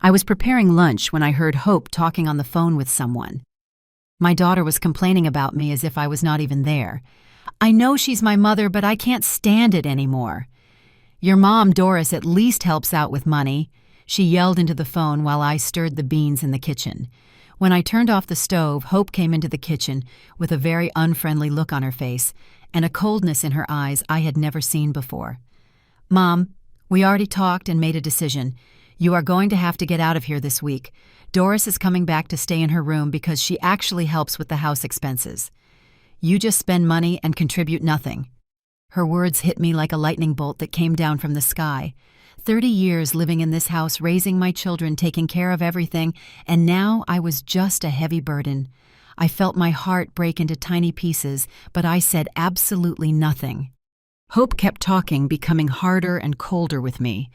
I was preparing lunch when I heard Hope talking on the phone with someone. My daughter was complaining about me as if I was not even there. I know she's my mother, but I can't stand it anymore. Your mom, Doris, at least helps out with money, she yelled into the phone while I stirred the beans in the kitchen. When I turned off the stove, Hope came into the kitchen with a very unfriendly look on her face and a coldness in her eyes I had never seen before. Mom, we already talked and made a decision. You are going to have to get out of here this week. Doris is coming back to stay in her room because she actually helps with the house expenses. You just spend money and contribute nothing. Her words hit me like a lightning bolt that came down from the sky. 30 years living in this house, raising my children, taking care of everything, and now I was just a heavy burden. I felt my heart break into tiny pieces, but I said absolutely nothing. Hope kept talking, becoming harder and colder with me.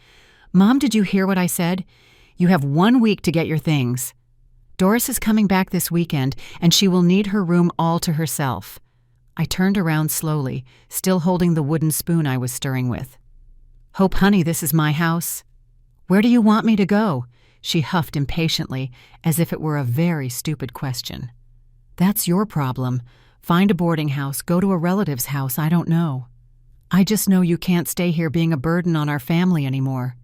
Mom, did you hear what I said? You have 1 week to get your things. Doris is coming back this weekend, and she will need her room all to herself. I turned around slowly, still holding the wooden spoon I was stirring with. Hope, honey, this is my house. Where do you want me to go? She huffed impatiently, as if it were a very stupid question. That's your problem. Find a boarding house, go to a relative's house, I don't know. I just know you can't stay here being a burden on our family anymore.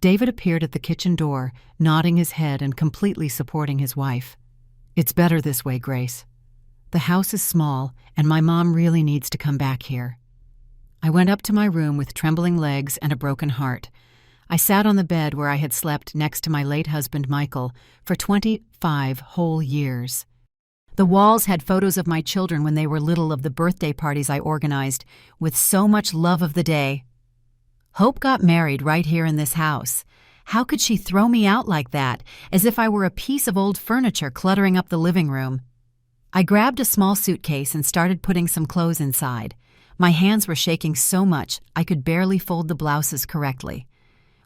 David appeared at the kitchen door, nodding his head and completely supporting his wife. It's better this way, Grace. The house is small, and my mom really needs to come back here. I went up to my room with trembling legs and a broken heart. I sat on the bed where I had slept next to my late husband, Michael, for 25 whole years. The walls had photos of my children when they were little of the birthday parties I organized, with so much love of the day. Hope got married right here in this house. How could she throw me out like that, as if I were a piece of old furniture cluttering up the living room? I grabbed a small suitcase and started putting some clothes inside. My hands were shaking so much I could barely fold the blouses correctly.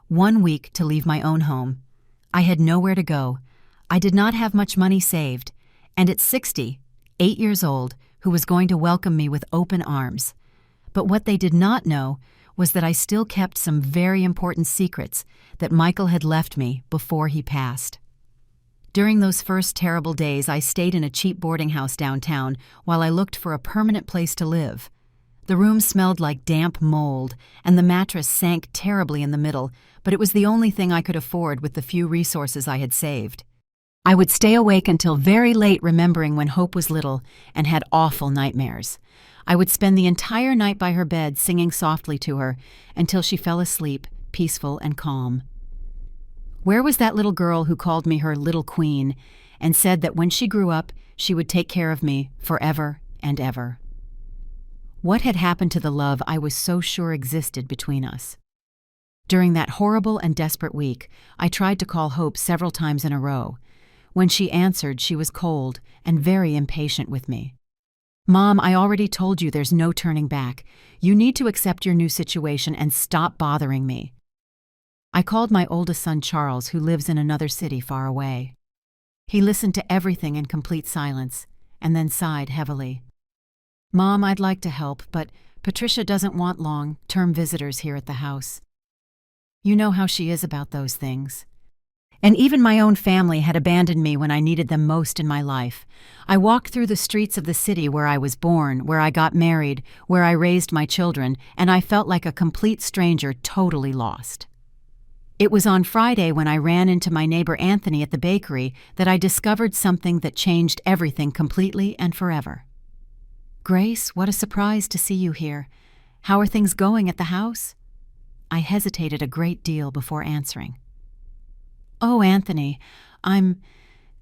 1 week to leave my own home. I had nowhere to go. I did not have much money saved, and at 60, 8 years old, who was going to welcome me with open arms. But what they did not know was that I still kept some very important secrets that Michael had left me before he passed. During those first terrible days, I stayed in a cheap boarding house downtown while I looked for a permanent place to live. The room smelled like damp mold, and the mattress sank terribly in the middle, but it was the only thing I could afford with the few resources I had saved. I would stay awake until very late remembering when Hope was little and had awful nightmares. I would spend the entire night by her bed singing softly to her until she fell asleep, peaceful and calm. Where was that little girl who called me her little queen and said that when she grew up, she would take care of me forever and ever? What had happened to the love I was so sure existed between us? During that horrible and desperate week, I tried to call Hope several times in a row. When she answered, she was cold and very impatient with me. Mom, I already told you there's no turning back. You need to accept your new situation and stop bothering me. I called my oldest son, Charles, who lives in another city far away. He listened to everything in complete silence and then sighed heavily. Mom, I'd like to help, but Patricia doesn't want long-term visitors here at the house. You know how she is about those things. And even my own family had abandoned me when I needed them most in my life. I walked through the streets of the city where I was born, where I got married, where I raised my children, and I felt like a complete stranger, totally lost. It was on Friday when I ran into my neighbor Anthony at the bakery that I discovered something that changed everything completely and forever. Grace, what a surprise to see you here. How are things going at the house? I hesitated a great deal before answering. Oh, Anthony, I'm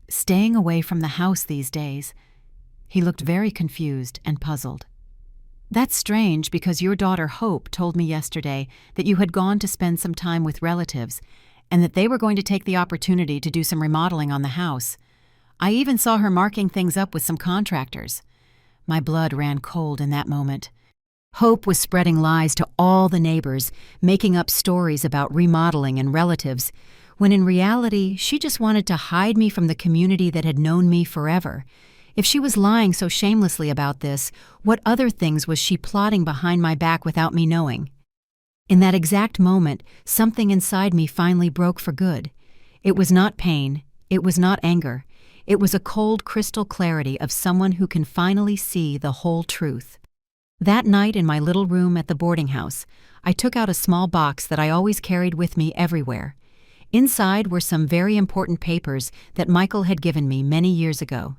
staying away from the house these days. He looked very confused and puzzled. That's strange because your daughter Hope told me yesterday that you had gone to spend some time with relatives and that they were going to take the opportunity to do some remodeling on the house. I even saw her marking things up with some contractors. My blood ran cold in that moment. Hope was spreading lies to all the neighbors, making up stories about remodeling and relatives, when in reality she just wanted to hide me from the community that had known me forever. If she was lying so shamelessly about this, what other things was she plotting behind my back without me knowing? In that exact moment, something inside me finally broke for good. It was not pain, it was not anger. It was a cold crystal clarity of someone who can finally see the whole truth. That night in my little room at the boarding house, I took out a small box that I always carried with me everywhere. Inside were some very important papers that Michael had given me many years ago.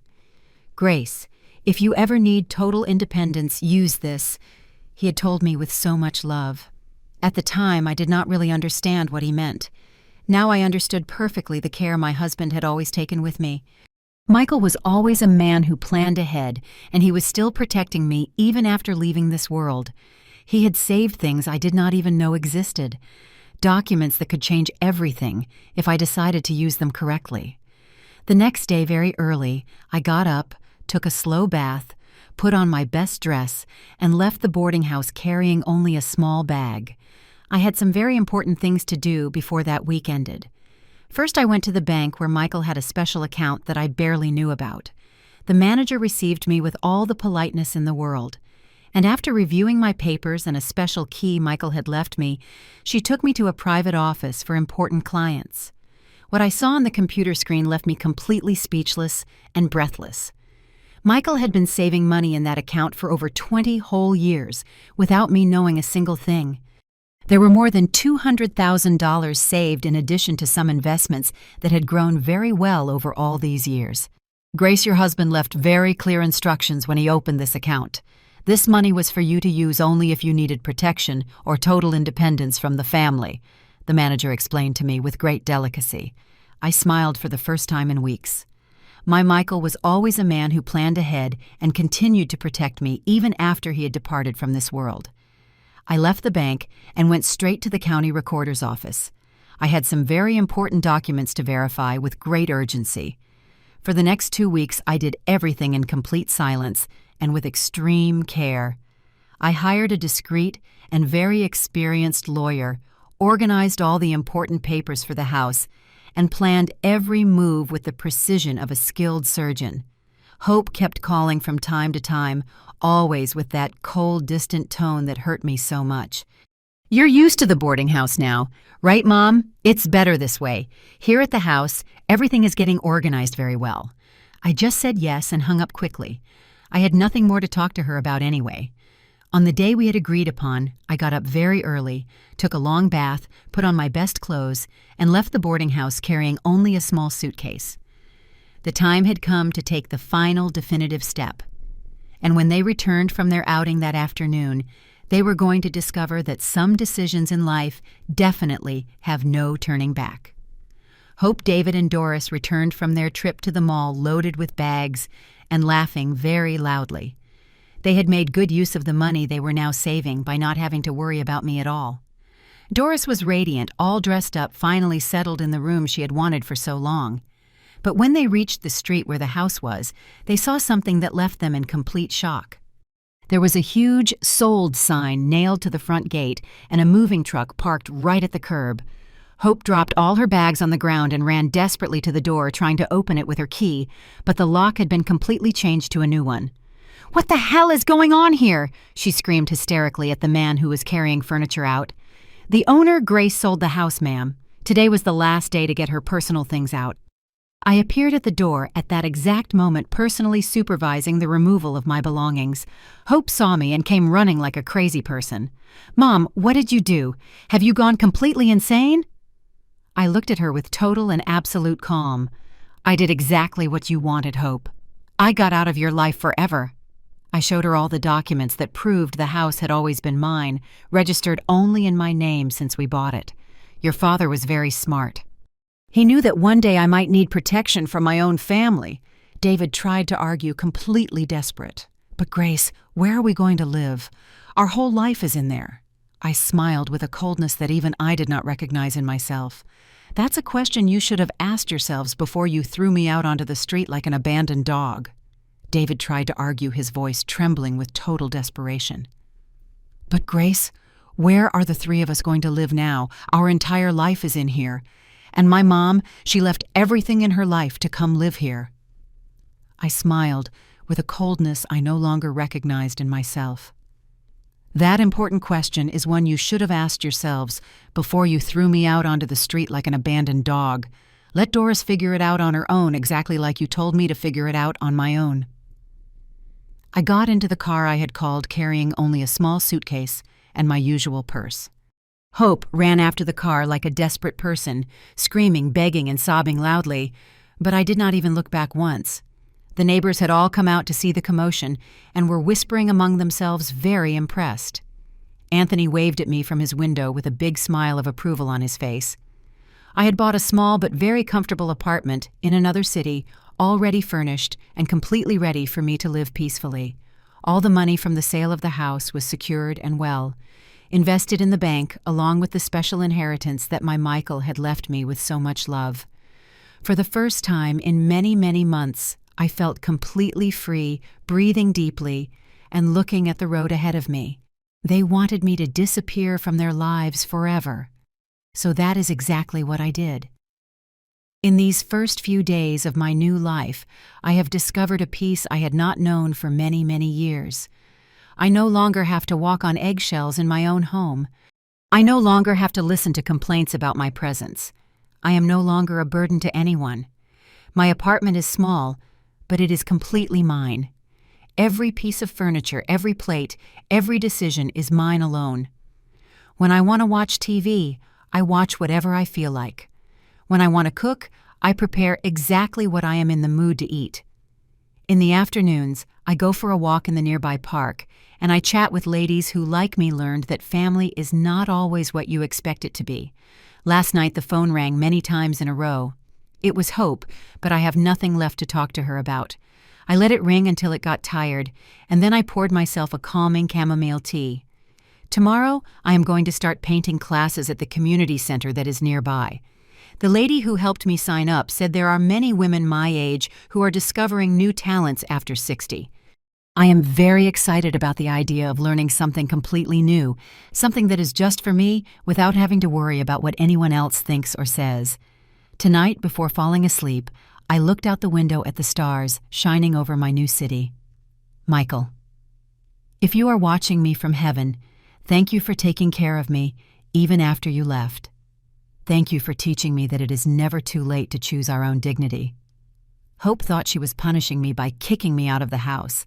"Grace, if you ever need total independence, use this," he had told me with so much love. At the time, I did not really understand what he meant. Now I understood perfectly the care my husband had always taken with me. Michael was always a man who planned ahead, and he was still protecting me even after leaving this world. He had saved things I did not even know existed, documents that could change everything if I decided to use them correctly. The next day, very early, I got up, took a slow bath, put on my best dress, and left the boarding house carrying only a small bag. I had some very important things to do before that week ended. First, I went to the bank where Michael had a special account that I barely knew about. The manager received me with all the politeness in the world, and after reviewing my papers and a special key Michael had left me, she took me to a private office for important clients. What I saw on the computer screen left me completely speechless and breathless. Michael had been saving money in that account for over 20 whole years without me knowing a single thing. There were more than $200,000 saved in addition to some investments that had grown very well over all these years. "Grace, your husband left very clear instructions when he opened this account. This money was for you to use only if you needed protection or total independence from the family," the manager explained to me with great delicacy. I smiled for the first time in weeks. My Michael was always a man who planned ahead and continued to protect me even after he had departed from this world. I left the bank and went straight to the county recorder's office. I had some very important documents to verify with great urgency. For the next 2 weeks, I did everything in complete silence and with extreme care. I hired a discreet and very experienced lawyer, organized all the important papers for the house, and planned every move with the precision of a skilled surgeon. Hope kept calling from time to time, always with that cold, distant tone that hurt me so much. "You're used to the boarding house now, right, Mom? It's better this way. Here at the house, everything is getting organized very well." I just said yes and hung up quickly. I had nothing more to talk to her about anyway. On the day we had agreed upon, I got up very early, took a long bath, put on my best clothes, and left the boarding house carrying only a small suitcase. The time had come to take the final definitive step. And when they returned from their outing that afternoon, they were going to discover that some decisions in life definitely have no turning back. Hope, David, and Doris returned from their trip to the mall loaded with bags and laughing very loudly. They had made good use of the money they were now saving by not having to worry about me at all. Doris was radiant, all dressed up, finally settled in the room she had wanted for so long. But when they reached the street where the house was, they saw something that left them in complete shock. There was a huge "Sold" sign nailed to the front gate and a moving truck parked right at the curb. Hope dropped all her bags on the ground and ran desperately to the door, trying to open it with her key, but the lock had been completely changed to a new one. "What the hell is going on here?" she screamed hysterically at the man who was carrying furniture out. "The owner, Grace, sold the house, ma'am. Today was the last day to get her personal things out." I appeared at the door at that exact moment, personally supervising the removal of my belongings. Hope saw me and came running like a crazy person. "Mom, what did you do? Have you gone completely insane?" I looked at her with total and absolute calm. "I did exactly what you wanted, Hope. I got out of your life forever." I showed her all the documents that proved the house had always been mine, registered only in my name since we bought it. Your father was very smart. He knew that one day I might need protection from my own family. David tried to argue, completely desperate. "But Grace, where are we going to live? Our whole life is in there." I smiled with a coldness that even I did not recognize in myself. "That's a question you should have asked yourselves before you threw me out onto the street like an abandoned dog." David tried to argue, his voice trembling with total desperation. "But Grace, where are the three of us going to live now? Our entire life is in here. And my mom, she left everything in her life to come live here." I smiled with a coldness I no longer recognized in myself. "That important question is one you should have asked yourselves before you threw me out onto the street like an abandoned dog. Let Doris figure it out on her own, exactly like you told me to figure it out on my own. I got into the car I had called, carrying only a small suitcase and my usual purse. Hope ran after the car like a desperate person, screaming, begging, and sobbing loudly, but I did not even look back once. The neighbors had all come out to see the commotion and were whispering among themselves, very impressed. Anthony waved at me from his window with a big smile of approval on his face. I had bought a small but very comfortable apartment in another city, already furnished and completely ready for me to live peacefully. All the money from the sale of the house was secured and well, invested in the bank along with the special inheritance that my Michael had left me with so much love. For the first time in many, many months, I felt completely free, breathing deeply, and looking at the road ahead of me. They wanted me to disappear from their lives forever. So that is exactly what I did. In these first few days of my new life, I have discovered a peace I had not known for many, many years. I no longer have to walk on eggshells in my own home. I no longer have to listen to complaints about my presence. I am no longer a burden to anyone. My apartment is small, but it is completely mine. Every piece of furniture, every plate, every decision is mine alone. When I want to watch TV, I watch whatever I feel like. When I want to cook, I prepare exactly what I am in the mood to eat. In the afternoons, I go for a walk in the nearby park, and I chat with ladies who, like me, learned that family is not always what you expect it to be. Last night the phone rang many times in a row. It was Hope, but I have nothing left to talk to her about. I let it ring until it got tired, and then I poured myself a calming chamomile tea. Tomorrow, I am going to start painting classes at the community center that is nearby. The lady who helped me sign up said there are many women my age who are discovering new talents after 60. I am very excited about the idea of learning something completely new, something that is just for me without having to worry about what anyone else thinks or says. Tonight, before falling asleep, I looked out the window at the stars shining over my new city. Michael, if you are watching me from heaven, thank you for taking care of me, even after you left. Thank you for teaching me that it is never too late to choose our own dignity. Hope thought she was punishing me by kicking me out of the house.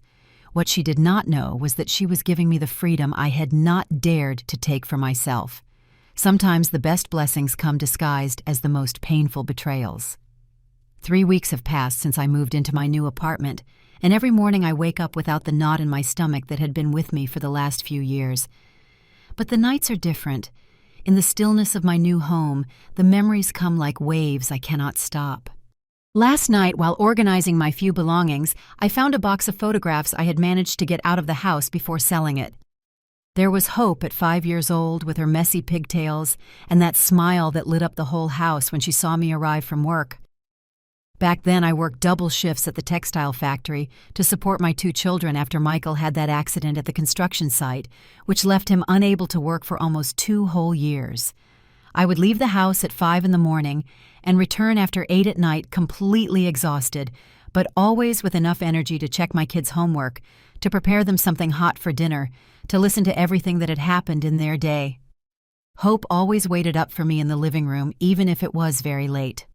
What she did not know was that she was giving me the freedom I had not dared to take for myself. Sometimes the best blessings come disguised as the most painful betrayals. 3 weeks have passed since I moved into my new apartment, and every morning I wake up without the knot in my stomach that had been with me for the last few years. But the nights are different. In the stillness of my new home, the memories come like waves I cannot stop. Last night, while organizing my few belongings, I found a box of photographs I had managed to get out of the house before selling it. There was Hope at 5 years old with her messy pigtails and that smile that lit up the whole house when she saw me arrive from work. Back then, I worked double shifts at the textile factory to support my 2 children after Michael had that accident at the construction site, which left him unable to work for almost 2 whole years. I would leave the house at 5 in the morning and return after 8 at night completely exhausted, but always with enough energy to check my kids' homework, to prepare them something hot for dinner, to listen to everything that had happened in their day. Hope always waited up for me in the living room, even if it was very late.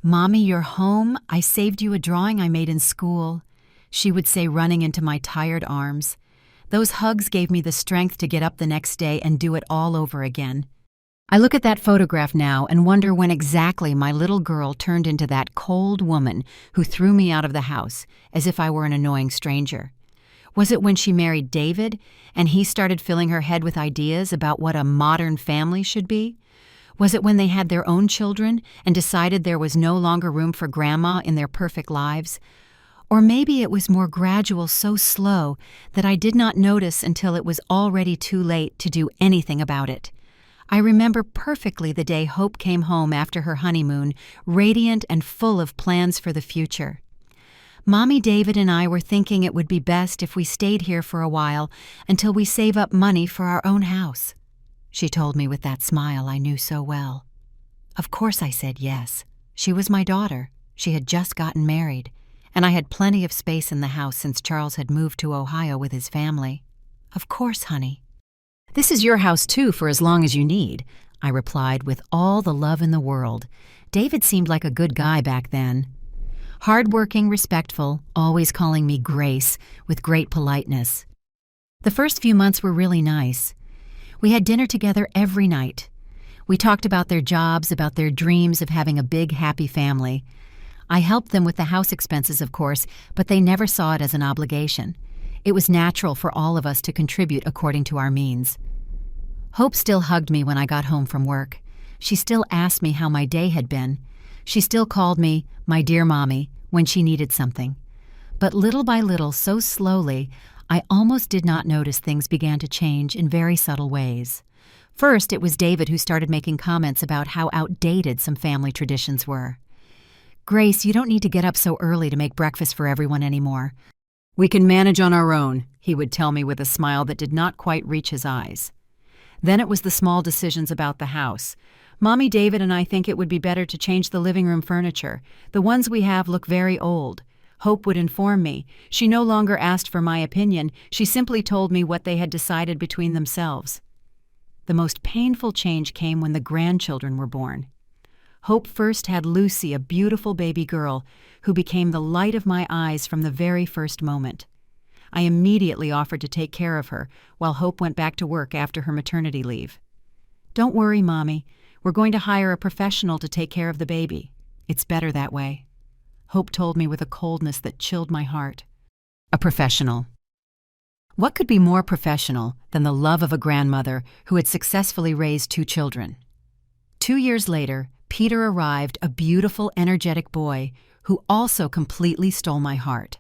"Mommy, you're home? I saved you a drawing I made in school," she would say, running into my tired arms. Those hugs gave me the strength to get up the next day and do it all over again. I look at that photograph now and wonder when exactly my little girl turned into that cold woman who threw me out of the house as if I were an annoying stranger. Was it when she married David and he started filling her head with ideas about what a modern family should be? Was it when they had their own children and decided there was no longer room for Grandma in their perfect lives? Or maybe it was more gradual, so slow that I did not notice until it was already too late to do anything about it. I remember perfectly the day Hope came home after her honeymoon, radiant and full of plans for the future. Mommy, David, and I were thinking it would be best if we stayed here for a while until we save up money for our own house, she told me with that smile I knew so well. Of course I said yes. She was my daughter. She had just gotten married, and I had plenty of space in the house since Charles had moved to Ohio with his family. Of course, honey. This is your house too for as long as you need, I replied with all the love in the world, David seemed like a good guy back then. Hardworking, respectful, always calling me Grace with great politeness. The first few months were really nice. We had dinner together every night. We talked about their jobs, about their dreams of having a big, happy family. I helped them with the house expenses, of course, but they never saw it as an obligation. It was natural for all of us to contribute according to our means. Hope still hugged me when I got home from work. She still asked me how my day had been. She still called me, my dear mommy, when she needed something. But little by little, so slowly, I almost did not notice things began to change in very subtle ways. First, it was David who started making comments about how outdated some family traditions were. "Grace, you don't need to get up so early to make breakfast for everyone anymore. We can manage on our own," he would tell me with a smile that did not quite reach his eyes. Then it was the small decisions about the house. "Mommy, David and I think it would be better to change the living room furniture. The ones we have look very old." Hope would inform me. She no longer asked for my opinion. She simply told me what they had decided between themselves. The most painful change came when the grandchildren were born. Hope first had Lucy, a beautiful baby girl, who became the light of my eyes from the very first moment. I immediately offered to take care of her, while Hope went back to work after her maternity leave. "Don't worry, Mommy. We're going to hire a professional to take care of the baby. It's better that way," Hope told me with a coldness that chilled my heart. A professional. What could be more professional than the love of a grandmother who had successfully raised 2 children? 2 years later, Peter arrived, a beautiful, energetic boy who also completely stole my heart.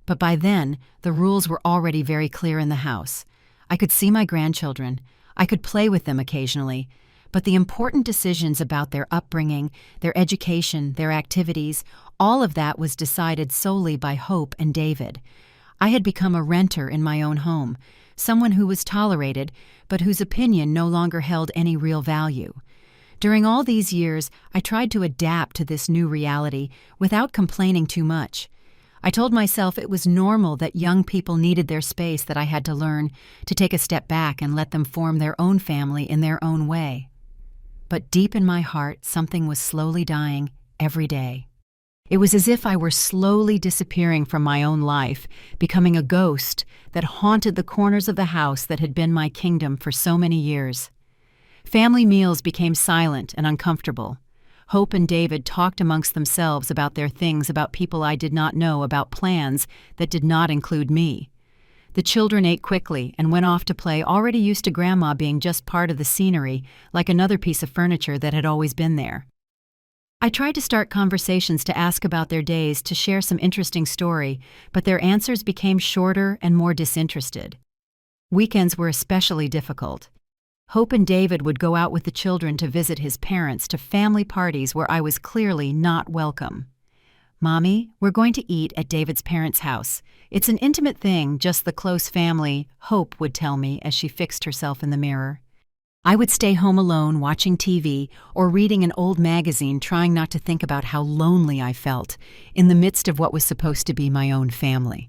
But by then, the rules were already very clear in the house. I could see my grandchildren. I could play with them occasionally. But the important decisions about their upbringing, their education, their activities, all of that was decided solely by Hope and David. I had become a renter in my own home, someone who was tolerated, but whose opinion no longer held any real value. During all these years, I tried to adapt to this new reality without complaining too much. I told myself it was normal that young people needed their space, that I had to learn to take a step back and let them form their own family in their own way. But deep in my heart, something was slowly dying every day. It was as if I were slowly disappearing from my own life, becoming a ghost that haunted the corners of the house that had been my kingdom for so many years. Family meals became silent and uncomfortable. Hope and David talked amongst themselves about their things, about people I did not know, about plans that did not include me. The children ate quickly and went off to play, already used to Grandma being just part of the scenery, like another piece of furniture that had always been there. I tried to start conversations to ask about their days, to share some interesting story, but their answers became shorter and more disinterested. Weekends were especially difficult. Hope and David would go out with the children to visit his parents, to family parties where I was clearly not welcome. "Mommy, we're going to eat at David's parents' house. It's an intimate thing, just the close family," Hope would tell me as she fixed herself in the mirror. I would stay home alone, watching TV or reading an old magazine, trying not to think about how lonely I felt in the midst of what was supposed to be my own family.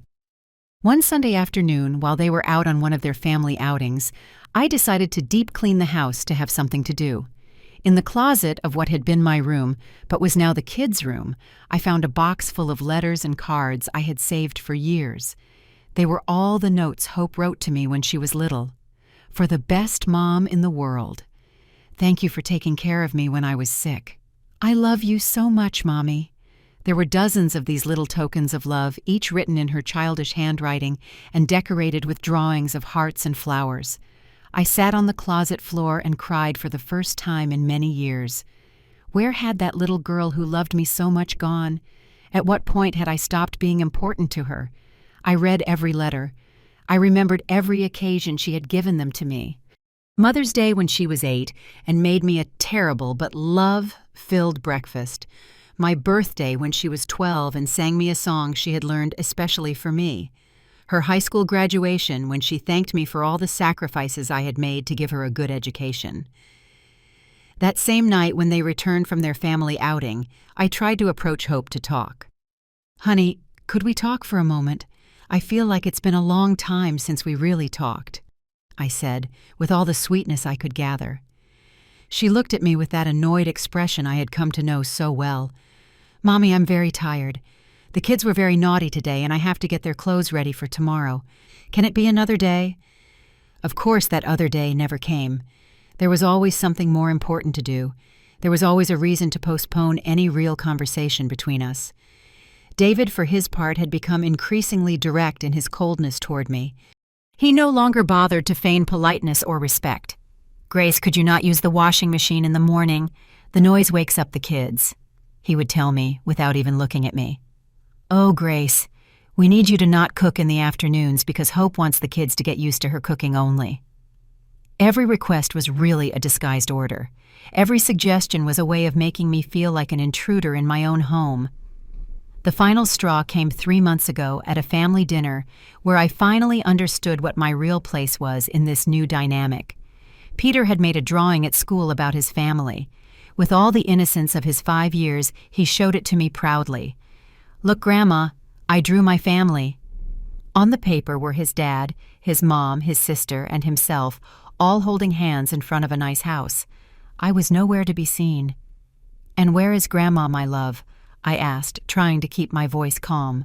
One Sunday afternoon, while they were out on one of their family outings, I decided to deep clean the house to have something to do. In the closet of what had been my room, but was now the kids' room, I found a box full of letters and cards I had saved for years. They were all the notes Hope wrote to me when she was little. "For the best mom in the world. Thank you for taking care of me when I was sick. I love you so much, Mommy." There were dozens of these little tokens of love, each written in her childish handwriting and decorated with drawings of hearts and flowers. I sat on the closet floor and cried for the first time in many years. Where had that little girl who loved me so much gone? At what point had I stopped being important to her? I read every letter. I remembered every occasion she had given them to me. Mother's Day when she was 8 and made me a terrible but love-filled breakfast. My birthday when she was 12 and sang me a song she had learned especially for me. Her high school graduation when she thanked me for all the sacrifices I had made to give her a good education. That same night when they returned from their family outing, I tried to approach Hope to talk. "Honey, could we talk for a moment? I feel like it's been a long time since we really talked," I said, with all the sweetness I could gather. She looked at me with that annoyed expression I had come to know so well. "Mommy, I'm very tired. The kids were very naughty today, and I have to get their clothes ready for tomorrow. Can it be another day?" Of course, that other day never came. There was always something more important to do. There was always a reason to postpone any real conversation between us. David, for his part, had become increasingly direct in his coldness toward me. He no longer bothered to feign politeness or respect. "Grace, could you not use the washing machine in the morning? The noise wakes up the kids," he would tell me without even looking at me. "Oh, Grace, we need you to not cook in the afternoons because Hope wants the kids to get used to her cooking only." Every request was really a disguised order. Every suggestion was a way of making me feel like an intruder in my own home. The final straw came 3 months ago at a family dinner where I finally understood what my real place was in this new dynamic. Peter had made a drawing at school about his family. With all the innocence of his 5 years, he showed it to me proudly. "Look, Grandma, I drew my family." On the paper were his dad, his mom, his sister, and himself, all holding hands in front of a nice house. I was nowhere to be seen. "And where is Grandma, my love?" I asked, trying to keep my voice calm.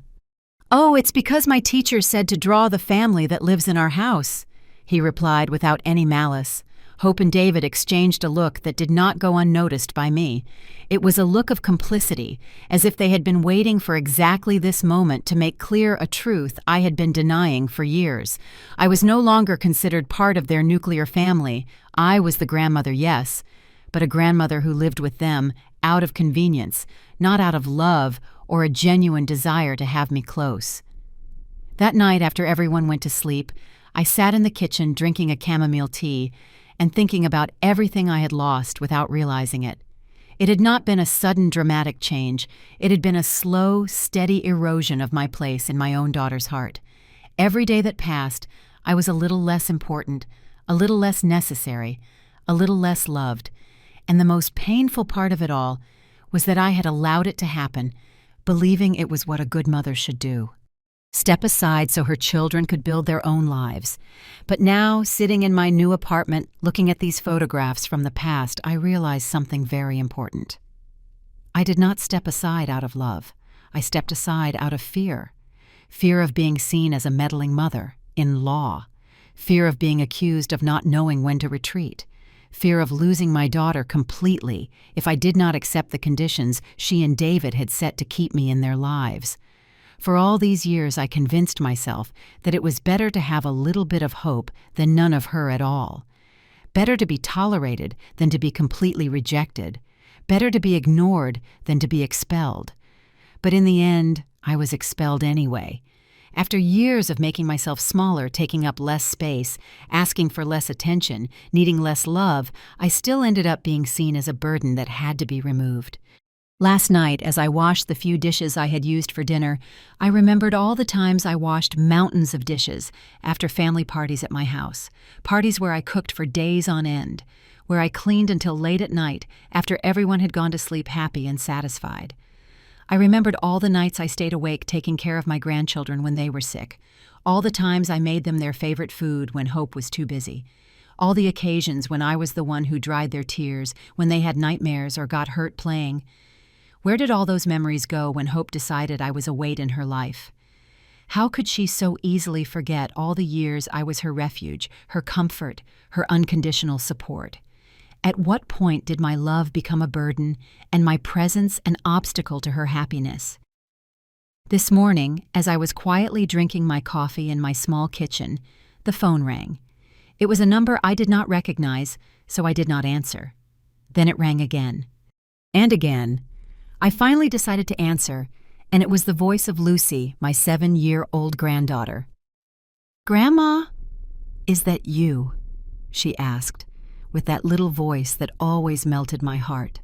"Oh, it's because my teacher said to draw the family that lives in our house," he replied without any malice. Hope and David exchanged a look that did not go unnoticed by me. It was a look of complicity, as if they had been waiting for exactly this moment to make clear a truth I had been denying for years. I was no longer considered part of their nuclear family. I was the grandmother, yes, but a grandmother who lived with them out of convenience, not out of love or a genuine desire to have me close. That night, after everyone went to sleep, I sat in the kitchen drinking a chamomile tea and thinking about everything I had lost without realizing it. It had not been a sudden dramatic change. It had been a slow, steady erosion of my place in my own daughter's heart. Every day that passed, I was a little less important, a little less necessary, a little less loved. And the most painful part of it all was that I had allowed it to happen, believing it was what a good mother should do. Step aside so her children could build their own lives. But now, sitting in my new apartment, looking at these photographs from the past, I realized something very important. I did not step aside out of love. I stepped aside out of fear. Fear of being seen as a meddling mother, in law. Fear of being accused of not knowing when to retreat. Fear of losing my daughter completely if I did not accept the conditions she and David had set to keep me in their lives. For all these years, I convinced myself that it was better to have a little bit of hope than none of her at all. Better to be tolerated than to be completely rejected. Better to be ignored than to be expelled. But in the end, I was expelled anyway. After years of making myself smaller, taking up less space, asking for less attention, needing less love, I still ended up being seen as a burden that had to be removed. Last night, as I washed the few dishes I had used for dinner, I remembered all the times I washed mountains of dishes after family parties at my house, parties where I cooked for days on end, where I cleaned until late at night after everyone had gone to sleep happy and satisfied. I remembered all the nights I stayed awake taking care of my grandchildren when they were sick, all the times I made them their favorite food when Hope was too busy, all the occasions when I was the one who dried their tears when they had nightmares or got hurt playing. Where did all those memories go when Hope decided I was a weight in her life? How could she so easily forget all the years I was her refuge, her comfort, her unconditional support? At what point did my love become a burden and my presence an obstacle to her happiness? This morning, as I was quietly drinking my coffee in my small kitchen, the phone rang. It was a number I did not recognize, so I did not answer. Then it rang again. And again. I finally decided to answer, and it was the voice of Lucy, my 7-year-old granddaughter. "Grandma, is that you?" she asked, with that little voice that always melted my heart.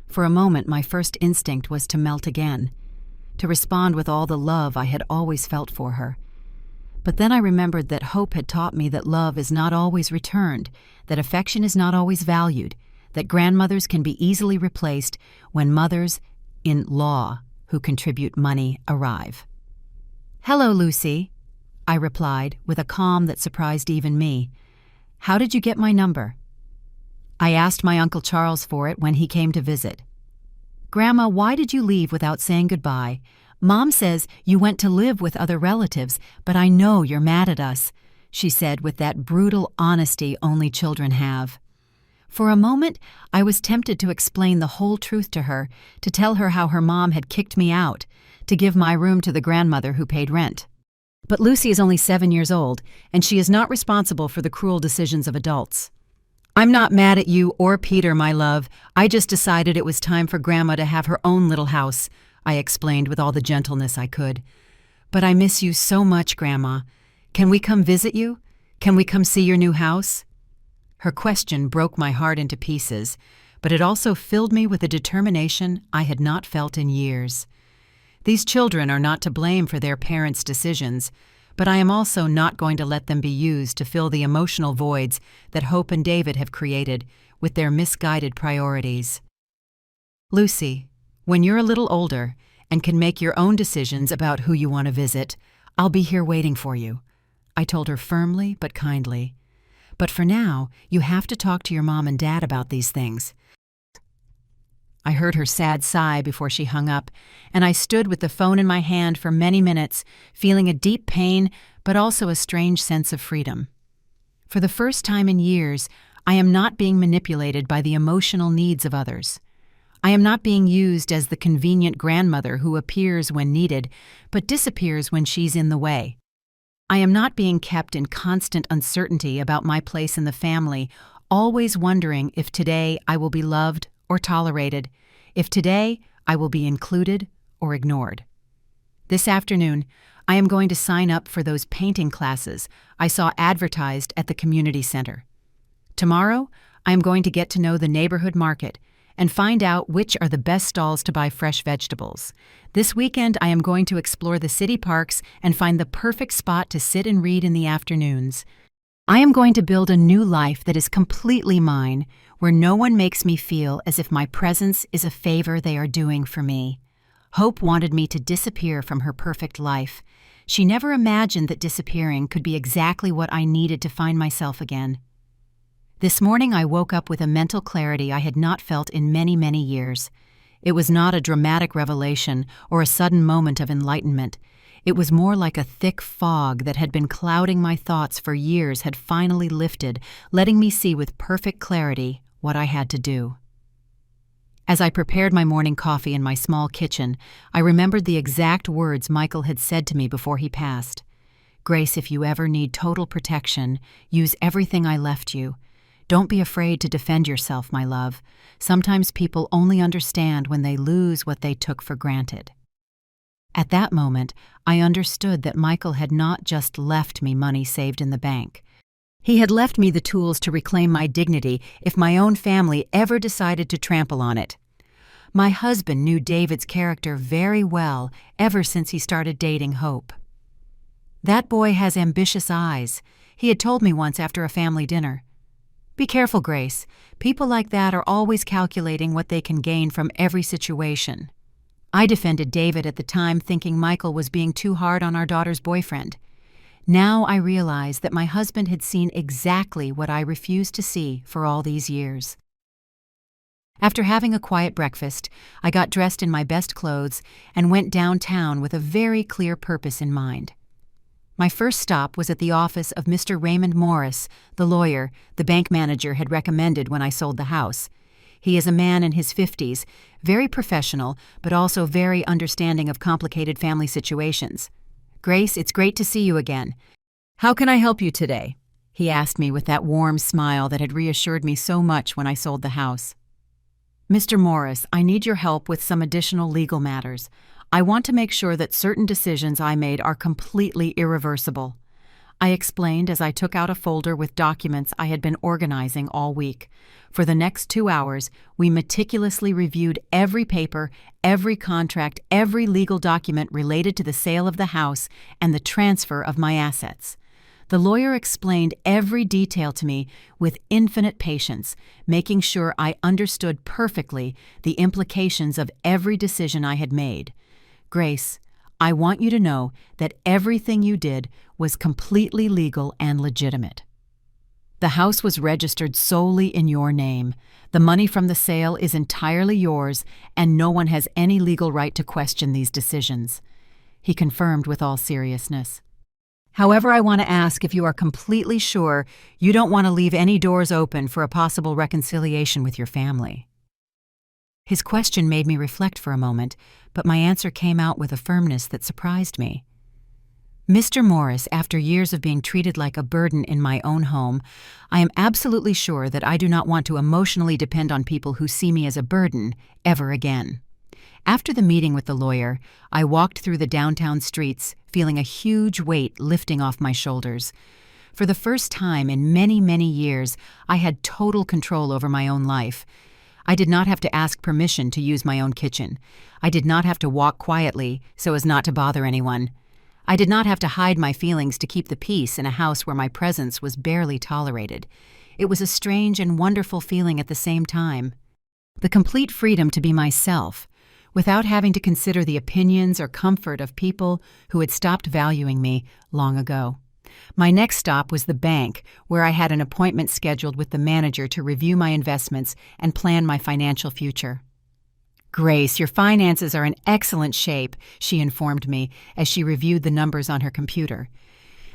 For a moment, my first instinct was to melt again, to respond with all the love I had always felt for her. But then I remembered that Hope had taught me that love is not always returned, that affection is not always valued, that grandmothers can be easily replaced when mothers in law who contribute money arrive. "Hello, Lucy," I replied with a calm that surprised even me. "How did you get my number?" I asked my Uncle Charles for it when he came to visit. "Grandma, why did you leave without saying goodbye? Mom says you went to live with other relatives, but I know you're mad at us," she said with that brutal honesty only children have. For a moment, I was tempted to explain the whole truth to her, to tell her how her mom had kicked me out, to give my room to the grandmother who paid rent. But Lucy is only 7 years old, and she is not responsible for the cruel decisions of adults. "I'm not mad at you or Peter, my love. I just decided it was time for Grandma to have her own little house," I explained with all the gentleness I could. "But I miss you so much, Grandma. Can we come visit you? Can we come see your new house?" Her question broke my heart into pieces, but it also filled me with a determination I had not felt in years. These children are not to blame for their parents' decisions, but I am also not going to let them be used to fill the emotional voids that Hope and David have created with their misguided priorities. "Lucy, when you're a little older and can make your own decisions about who you want to visit, I'll be here waiting for you," I told her firmly but kindly. "But for now, you have to talk to your mom and dad about these things." I heard her sad sigh before she hung up, and I stood with the phone in my hand for many minutes, feeling a deep pain but also a strange sense of freedom. For the first time in years, I am not being manipulated by the emotional needs of others. I am not being used as the convenient grandmother who appears when needed but disappears when she's in the way. I am not being kept in constant uncertainty about my place in the family, always wondering if today I will be loved or tolerated, if today I will be included or ignored. This afternoon, I am going to sign up for those painting classes I saw advertised at the community center. Tomorrow, I am going to get to know the neighborhood market and find out which are the best stalls to buy fresh vegetables. This weekend, I am going to explore the city parks and find the perfect spot to sit and read in the afternoons. I am going to build a new life that is completely mine, where no one makes me feel as if my presence is a favor they are doing for me. Hope wanted me to disappear from her perfect life. She never imagined that disappearing could be exactly what I needed to find myself again. This morning I woke up with a mental clarity I had not felt in many, many years. It was not a dramatic revelation or a sudden moment of enlightenment. It was more like a thick fog that had been clouding my thoughts for years had finally lifted, letting me see with perfect clarity what I had to do. As I prepared my morning coffee in my small kitchen, I remembered the exact words Michael had said to me before he passed. "Grace, if you ever need total protection, use everything I left you. Don't be afraid to defend yourself, my love. Sometimes people only understand when they lose what they took for granted." At that moment, I understood that Michael had not just left me money saved in the bank. He had left me the tools to reclaim my dignity if my own family ever decided to trample on it. My husband knew David's character very well ever since he started dating Hope. "That boy has ambitious eyes," he had told me once after a family dinner. "Be careful, Grace. People like that are always calculating what they can gain from every situation." I defended David at the time, thinking Michael was being too hard on our daughter's boyfriend. Now I realize that my husband had seen exactly what I refused to see for all these years. After having a quiet breakfast, I got dressed in my best clothes and went downtown with a very clear purpose in mind. My first stop was at the office of Mr. Raymond Morris, the lawyer the bank manager had recommended when I sold the house. He is a man in his 50s, very professional, but also very understanding of complicated family situations. "Grace, it's great to see you again. How can I help you today?" he asked me with that warm smile that had reassured me so much when I sold the house. "Mr. Morris, I need your help with some additional legal matters. I want to make sure that certain decisions I made are completely irreversible," I explained as I took out a folder with documents I had been organizing all week. For the next 2 hours, we meticulously reviewed every paper, every contract, every legal document related to the sale of the house and the transfer of my assets. The lawyer explained every detail to me with infinite patience, making sure I understood perfectly the implications of every decision I had made. "Grace, I want you to know that everything you did was completely legal and legitimate." The house was registered solely in your name. The money from the sale is entirely yours, and no one has any legal right to question these decisions," he confirmed with all seriousness. "However, I want to ask if you are completely sure you don't want to leave any doors open for a possible reconciliation with your family." His question made me reflect for a moment, but my answer came out with a firmness that surprised me. "Mr. Morris, after years of being treated like a burden in my own home, I am absolutely sure that I do not want to emotionally depend on people who see me as a burden ever again." After the meeting with the lawyer, I walked through the downtown streets, feeling a huge weight lifting off my shoulders. For the first time in many, many years, I had total control over my own life. I did not have to ask permission to use my own kitchen. I did not have to walk quietly so as not to bother anyone. I did not have to hide my feelings to keep the peace in a house where my presence was barely tolerated. It was a strange and wonderful feeling at the same time. The complete freedom to be myself, without having to consider the opinions or comfort of people who had stopped valuing me long ago. My next stop was the bank, where I had an appointment scheduled with the manager to review my investments and plan my financial future. "Grace, your finances are in excellent shape," she informed me as she reviewed the numbers on her computer.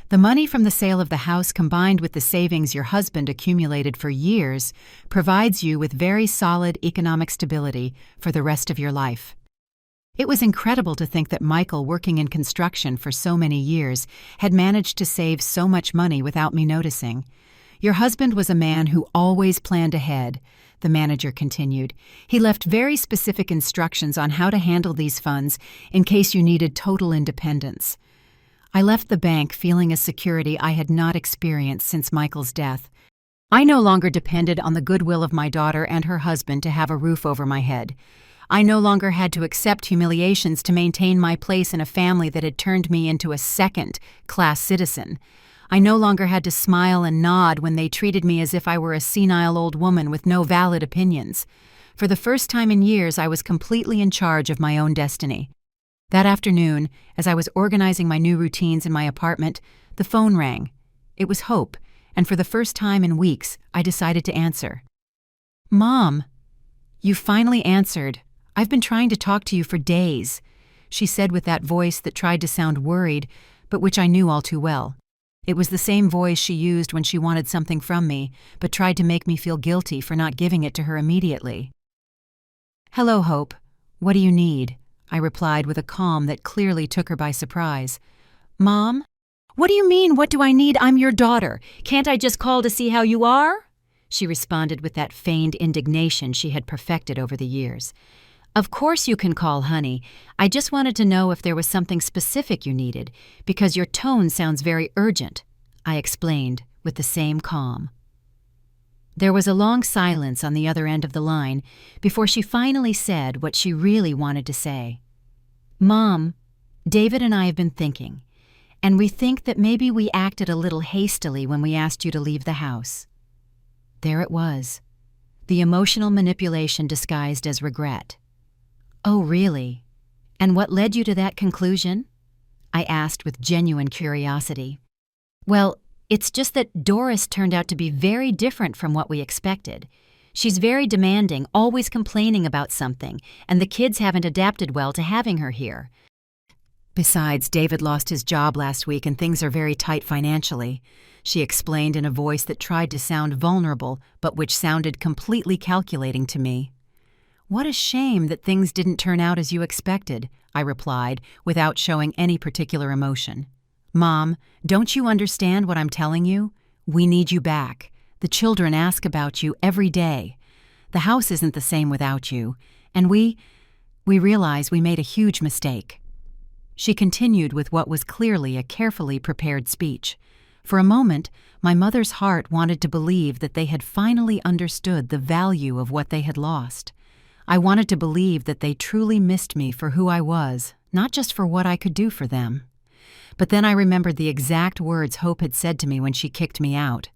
"The money from the sale of the house combined with the savings your husband accumulated for years provides you with very solid economic stability for the rest of your life." It was incredible to think that Michael, working in construction for so many years, had managed to save so much money without me noticing. "Your husband was a man who always planned ahead," the manager continued. "He left very specific instructions on how to handle these funds in case you needed total independence." I left the bank feeling a security I had not experienced since Michael's death. I no longer depended on the goodwill of my daughter and her husband to have a roof over my head. I no longer had to accept humiliations to maintain my place in a family that had turned me into a second-class citizen. I no longer had to smile and nod when they treated me as if I were a senile old woman with no valid opinions. For the first time in years, I was completely in charge of my own destiny. That afternoon, as I was organizing my new routines in my apartment, the phone rang. It was Hope, and for the first time in weeks, I decided to answer. "Mom, you finally answered. I've been trying to talk to you for days," she said with that voice that tried to sound worried, but which I knew all too well. It was the same voice she used when she wanted something from me, but tried to make me feel guilty for not giving it to her immediately. "Hello, Hope. What do you need?" I replied with a calm that clearly took her by surprise. "Mom? What do you mean, what do I need? I'm your daughter. Can't I just call to see how you are?" She responded with that feigned indignation she had perfected over the years. "Of course you can call, honey. I just wanted to know if there was something specific you needed, because your tone sounds very urgent," I explained with the same calm. There was a long silence on the other end of the line before she finally said what she really wanted to say. "Mom, David and I have been thinking, and we think that maybe we acted a little hastily when we asked you to leave the house." There it was, the emotional manipulation disguised as regret. "Oh, really? And what led you to that conclusion?" I asked with genuine curiosity. "Well, it's just that Doris turned out to be very different from what we expected. She's very demanding, always complaining about something, and the kids haven't adapted well to having her here. Besides, David lost his job last week and things are very tight financially," she explained in a voice that tried to sound vulnerable but which sounded completely calculating to me. "What a shame that things didn't turn out as you expected," I replied, without showing any particular emotion. "Mom, don't you understand what I'm telling you? We need you back. The children ask about you every day. The house isn't the same without you, and we realize we made a huge mistake." She continued with what was clearly a carefully prepared speech. For a moment, my mother's heart wanted to believe that they had finally understood the value of what they had lost. I wanted to believe that they truly missed me for who I was, not just for what I could do for them. But then I remembered the exact words Hope had said to me when she kicked me out.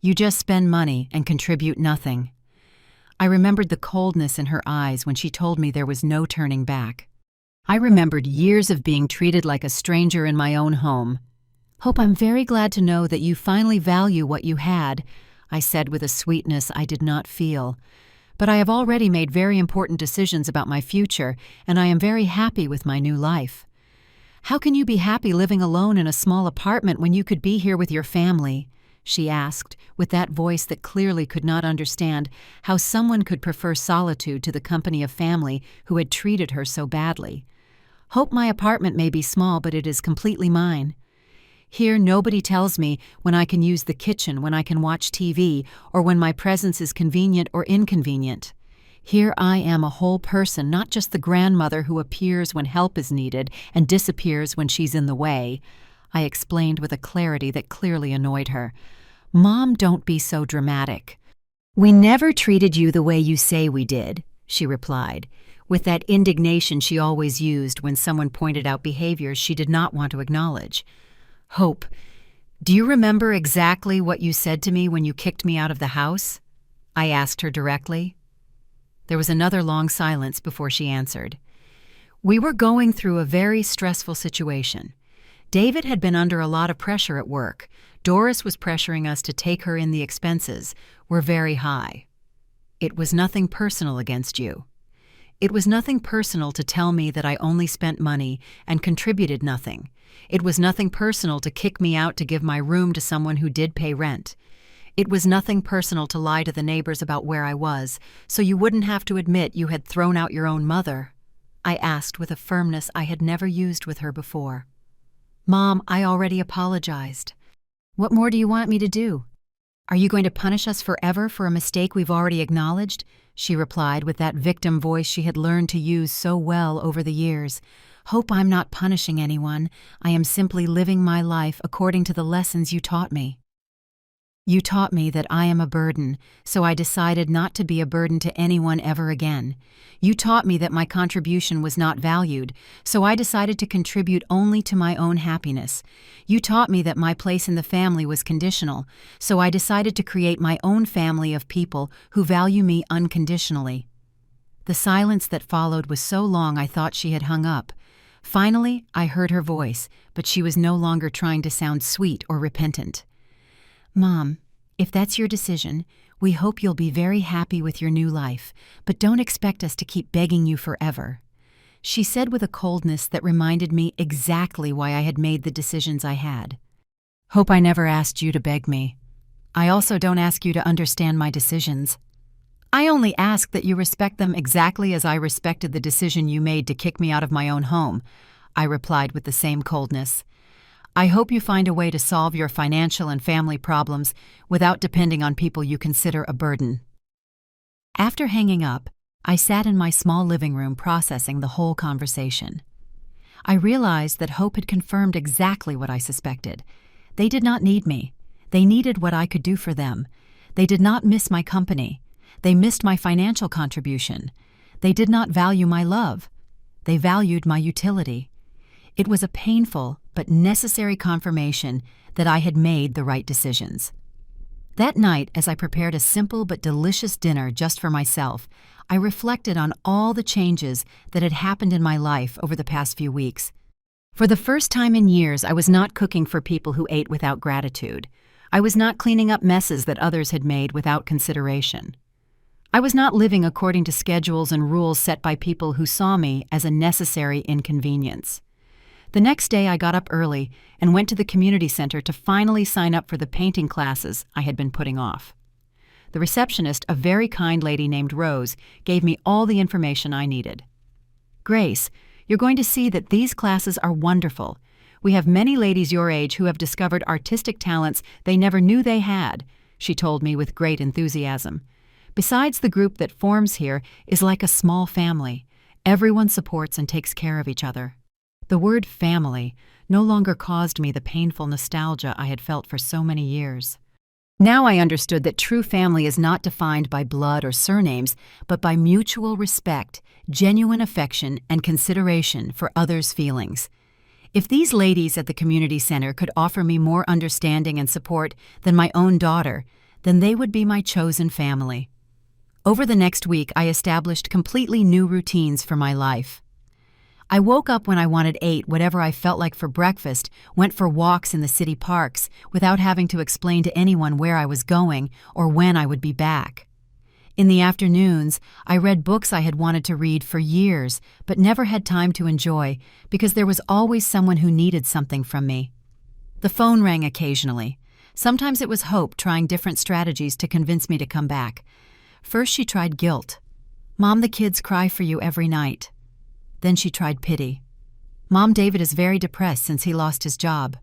"You just spend money and contribute nothing." I remembered the coldness in her eyes when she told me there was no turning back. I remembered years of being treated like a stranger in my own home. "Hope, I'm very glad to know that you finally value what you had. I said with a sweetness I did not feel. But I have already made very important decisions about my future, and I am very happy with my new life. How can you be happy living alone in a small apartment when you could be here with your family? She asked, with that voice that clearly could not understand how someone could prefer solitude to the company of family who had treated her so badly. Hope my apartment may be small, but it is completely mine. Here nobody tells me when I can use the kitchen, when I can watch TV, or when my presence is convenient or inconvenient. Here I am a whole person, not just the grandmother who appears when help is needed and disappears when she's in the way, I explained with a clarity that clearly annoyed her. Mom, don't be so dramatic. We never treated you the way you say we did, she replied, with that indignation she always used when someone pointed out behaviors she did not want to acknowledge. Hope, do you remember exactly what you said to me when you kicked me out of the house? I asked her directly. There was another long silence before she answered. We were going through a very stressful situation. David had been under a lot of pressure at work. Doris was pressuring us to take her in. The expenses were very high. It was nothing personal against you. It was nothing personal to tell me that I only spent money and contributed nothing. It was nothing personal to kick me out to give my room to someone who did pay rent. It was nothing personal to lie to the neighbors about where I was, so you wouldn't have to admit you had thrown out your own mother, I asked with a firmness I had never used with her before. Mom, I already apologized. What more do you want me to do? Are you going to punish us forever for a mistake we've already acknowledged? She replied with that victim voice she had learned to use so well over the years. Hope I'm not punishing anyone. I am simply living my life according to the lessons you taught me. You taught me that I am a burden, so I decided not to be a burden to anyone ever again. You taught me that my contribution was not valued, so I decided to contribute only to my own happiness. You taught me that my place in the family was conditional, so I decided to create my own family of people who value me unconditionally. The silence that followed was so long I thought she had hung up. Finally, I heard her voice, but she was no longer trying to sound sweet or repentant. Mom, if that's your decision, we hope you'll be very happy with your new life, but don't expect us to keep begging you forever. She said with a coldness that reminded me exactly why I had made the decisions I had. Hope I never asked you to beg me. I also don't ask you to understand my decisions. I only ask that you respect them exactly as I respected the decision you made to kick me out of my own home, I replied with the same coldness. I hope you find a way to solve your financial and family problems without depending on people you consider a burden. After hanging up, I sat in my small living room processing the whole conversation. I realized that Hope had confirmed exactly what I suspected. They did not need me. They needed what I could do for them. They did not miss my company. They missed my financial contribution. They did not value my love. They valued my utility. It was a painful but necessary confirmation that I had made the right decisions. That night, as I prepared a simple but delicious dinner just for myself, I reflected on all the changes that had happened in my life over the past few weeks. For the first time in years, I was not cooking for people who ate without gratitude. I was not cleaning up messes that others had made without consideration. I was not living according to schedules and rules set by people who saw me as a necessary inconvenience. The next day I got up early and went to the community center to finally sign up for the painting classes I had been putting off. The receptionist, a very kind lady named Rose, gave me all the information I needed. Grace, you're going to see that these classes are wonderful. We have many ladies your age who have discovered artistic talents they never knew they had, she told me with great enthusiasm. Besides, the group that forms here is like a small family. Everyone supports and takes care of each other. The word family no longer caused me the painful nostalgia I had felt for so many years. Now I understood that true family is not defined by blood or surnames, but by mutual respect, genuine affection, and consideration for others' feelings. If these ladies at the community center could offer me more understanding and support than my own daughter, then they would be my chosen family. Over the next week, I established completely new routines for my life. I woke up when I wanted, ate whatever I felt like for breakfast, went for walks in the city parks without having to explain to anyone where I was going or when I would be back. In the afternoons, I read books I had wanted to read for years but never had time to enjoy because there was always someone who needed something from me. The phone rang occasionally. Sometimes it was Hope trying different strategies to convince me to come back. First she tried guilt. "Mom, the kids cry for you every night." Then she tried pity. "Mom, David is very depressed since he lost his job."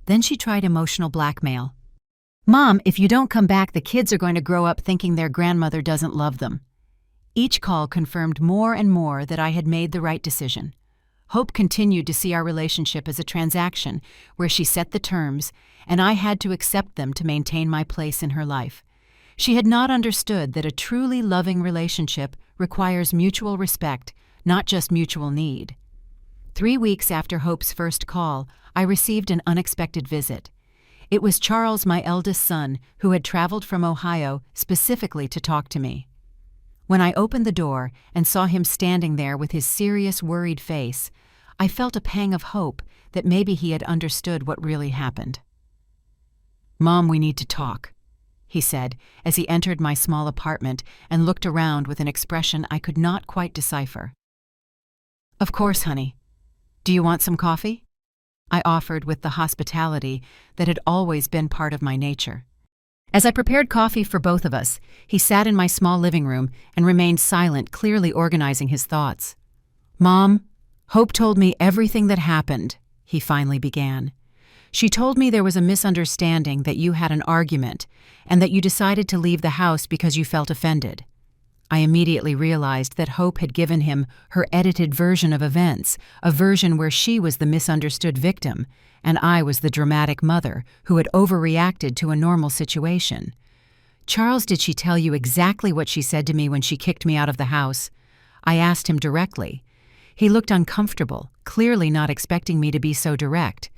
Then she tried emotional blackmail. "Mom, if you don't come back, the kids are going to grow up thinking their grandmother doesn't love them." Each call confirmed more and more that I had made the right decision. Hope continued to see our relationship as a transaction where she set the terms, and I had to accept them to maintain my place in her life. She had not understood that a truly loving relationship requires mutual respect, not just mutual need. 3 weeks after Hope's first call, I received an unexpected visit. It was Charles, my eldest son, who had traveled from Ohio specifically to talk to me. When I opened the door and saw him standing there with his serious, worried face, I felt a pang of hope that maybe he had understood what really happened. "Mom, we need to talk," he said as he entered my small apartment and looked around with an expression I could not quite decipher. "Of course, honey. Do you want some coffee?" I offered with the hospitality that had always been part of my nature. As I prepared coffee for both of us, he sat in my small living room and remained silent, clearly organizing his thoughts. "Mom, Hope told me everything that happened," he finally began. "She told me there was a misunderstanding, that you had an argument, and that you decided to leave the house because you felt offended." I immediately realized that Hope had given him her edited version of events, a version where she was the misunderstood victim, and I was the dramatic mother who had overreacted to a normal situation. "Charles, did she tell you exactly what she said to me when she kicked me out of the house?" I asked him directly. He looked uncomfortable, clearly not expecting me to be so direct.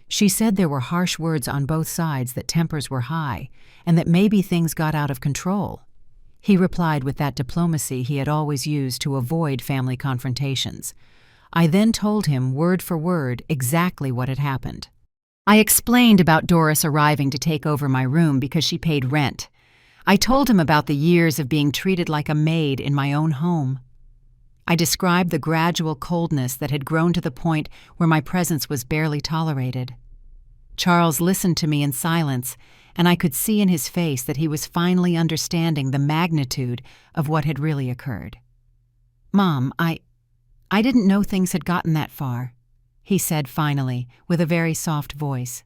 "She said there were harsh words on both sides, that tempers were high, and that maybe things got out of control." He replied with that diplomacy he had always used to avoid family confrontations. I then told him, word for word, exactly what had happened. I explained about Doris arriving to take over my room because she paid rent. I told him about the years of being treated like a maid in my own home. I described the gradual coldness that had grown to the point where my presence was barely tolerated. Charles listened to me in silence, and I could see in his face that he was finally understanding the magnitude of what had really occurred. "Mom, I didn't know things had gotten that far," he said finally, with a very soft voice.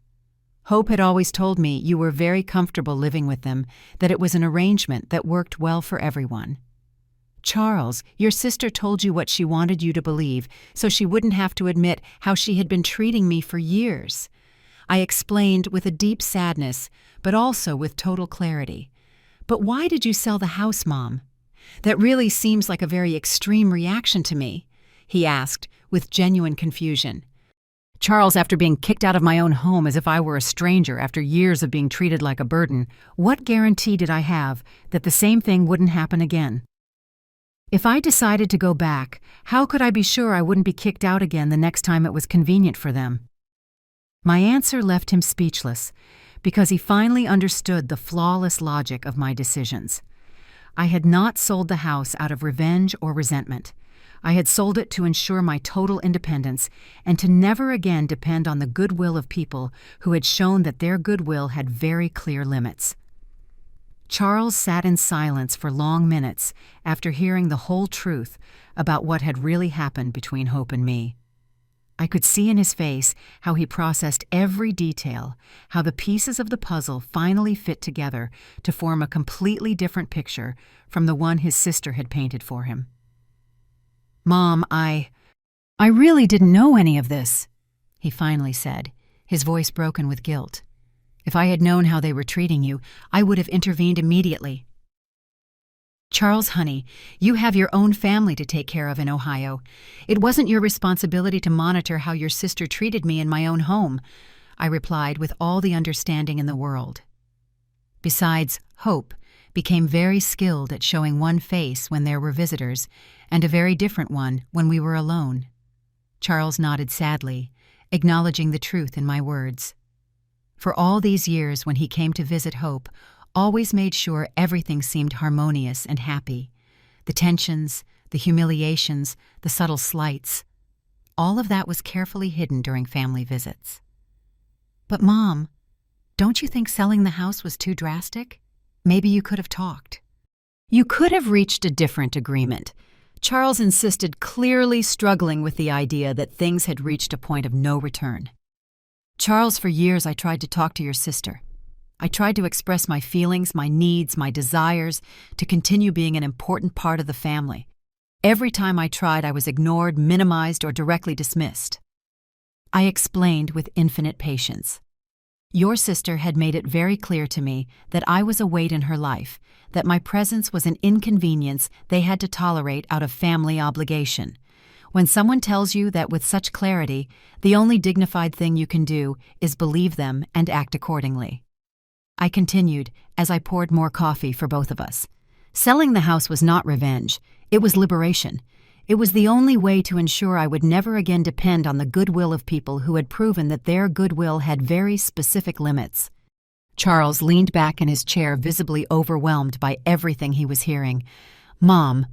"Hope had always told me you were very comfortable living with them, that it was an arrangement that worked well for everyone. Charles, your sister told you what she wanted you to believe, so she wouldn't have to admit how she had been treating me for years." I explained with a deep sadness, but also with total clarity. "But why did you sell the house, Mom? That really seems like a very extreme reaction to me," he asked, with genuine confusion. "Charles, after being kicked out of my own home as if I were a stranger after years of being treated like a burden, what guarantee did I have that the same thing wouldn't happen again? If I decided to go back, how could I be sure I wouldn't be kicked out again the next time it was convenient for them?" My answer left him speechless, because he finally understood the flawless logic of my decisions. I had not sold the house out of revenge or resentment. I had sold it to ensure my total independence and to never again depend on the goodwill of people who had shown that their goodwill had very clear limits. Charles sat in silence for long minutes after hearing the whole truth about what had really happened between Hope and me. I could see in his face how he processed every detail, how the pieces of the puzzle finally fit together to form a completely different picture from the one his sister had painted for him. "Mom, I really didn't know any of this," he finally said, his voice broken with guilt. "If I had known how they were treating you, I would have intervened immediately." "Charles, honey, you have your own family to take care of in Ohio. It wasn't your responsibility to monitor how your sister treated me in my own home," I replied with all the understanding in the world. Besides, Hope became very skilled at showing one face when there were visitors, and a very different one when we were alone. Charles nodded sadly, acknowledging the truth in my words. For all these years when he came to visit Hope, always made sure everything seemed harmonious and happy. The tensions, the humiliations, the subtle slights. All of that was carefully hidden during family visits. But Mom, don't you think selling the house was too drastic? Maybe you could have talked. You could have reached a different agreement. Charles insisted, clearly struggling with the idea that things had reached a point of no return. Charles, for years I tried to talk to your sister. I tried to express my feelings, my needs, my desires, to continue being an important part of the family. Every time I tried, I was ignored, minimized, or directly dismissed. I explained with infinite patience. Your sister had made it very clear to me that I was a weight in her life, that my presence was an inconvenience they had to tolerate out of family obligation. When someone tells you that with such clarity, the only dignified thing you can do is believe them and act accordingly. I continued as I poured more coffee for both of us. Selling the house was not revenge. It was liberation. It was the only way to ensure I would never again depend on the goodwill of people who had proven that their goodwill had very specific limits. Charles leaned back in his chair, visibly overwhelmed by everything he was hearing. Mom,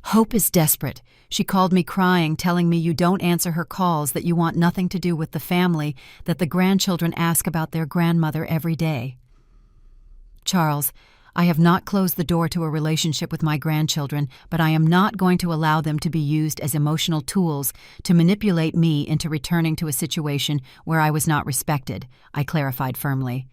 Hope is desperate. She called me crying, telling me you don't answer her calls, that you want nothing to do with the family, that the grandchildren ask about their grandmother every day. Charles, I have not closed the door to a relationship with my grandchildren, but I am not going to allow them to be used as emotional tools to manipulate me into returning to a situation where I was not respected, I clarified firmly.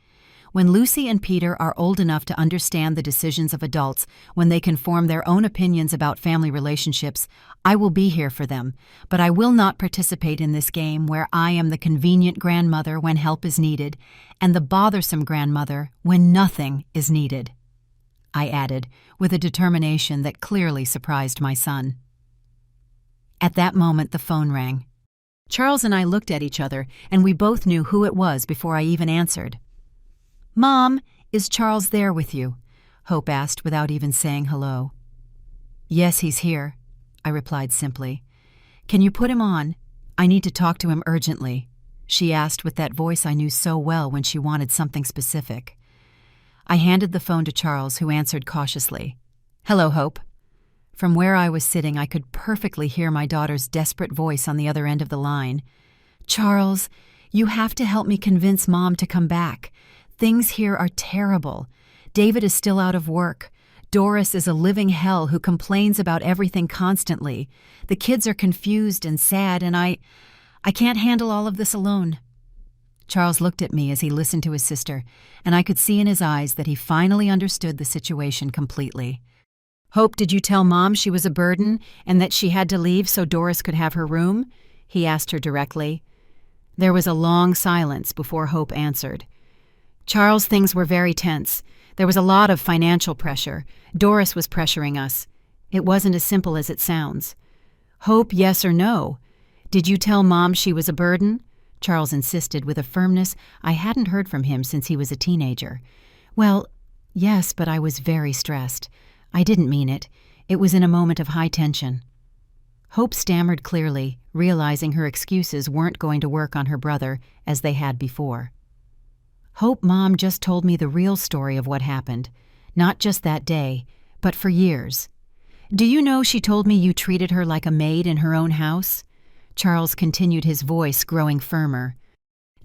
When Lucy and Peter are old enough to understand the decisions of adults, when they can form their own opinions about family relationships, I will be here for them, but I will not participate in this game where I am the convenient grandmother when help is needed, and the bothersome grandmother when nothing is needed, I added, with a determination that clearly surprised my son. At that moment, the phone rang. Charles and I looked at each other, and we both knew who it was before I even answered. Mom, is Charles there with you? Hope asked without even saying hello. Yes, he's here, I replied simply. Can you put him on? I need to talk to him urgently, she asked with that voice I knew so well when she wanted something specific. I handed the phone to Charles, who answered cautiously. Hello, Hope. From where I was sitting, I could perfectly hear my daughter's desperate voice on the other end of the line. Charles, you have to help me convince Mom to come back. Things here are terrible. David is still out of work. Doris is a living hell who complains about everything constantly. The kids are confused and sad, and I can't handle all of this alone. Charles looked at me as he listened to his sister, and I could see in his eyes that he finally understood the situation completely. Hope, did you tell Mom she was a burden and that she had to leave so Doris could have her room? He asked her directly. There was a long silence before Hope answered. Charles, things were very tense. There was a lot of financial pressure. Doris was pressuring us. It wasn't as simple as it sounds. Hope, yes or no? Did you tell Mom she was a burden? Charles insisted with a firmness I hadn't heard from him since he was a teenager. Well, yes, but I was very stressed. I didn't mean it. It was in a moment of high tension. Hope stammered clearly, realizing her excuses weren't going to work on her brother as they had before. Hope, Mom just told me the real story of what happened, not just that day, but for years. Do you know she told me you treated her like a maid in her own house? Charles continued, his voice growing firmer.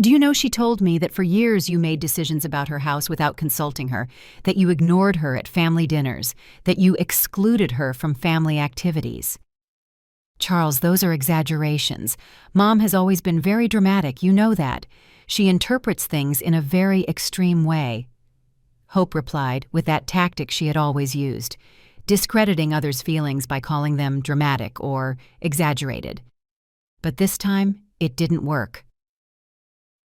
Do you know she told me that for years you made decisions about her house without consulting her, that you ignored her at family dinners, that you excluded her from family activities? Charles, those are exaggerations. Mom has always been very dramatic, you know that. She interprets things in a very extreme way. Hope replied with that tactic she had always used, discrediting others' feelings by calling them dramatic or exaggerated. But this time, it didn't work.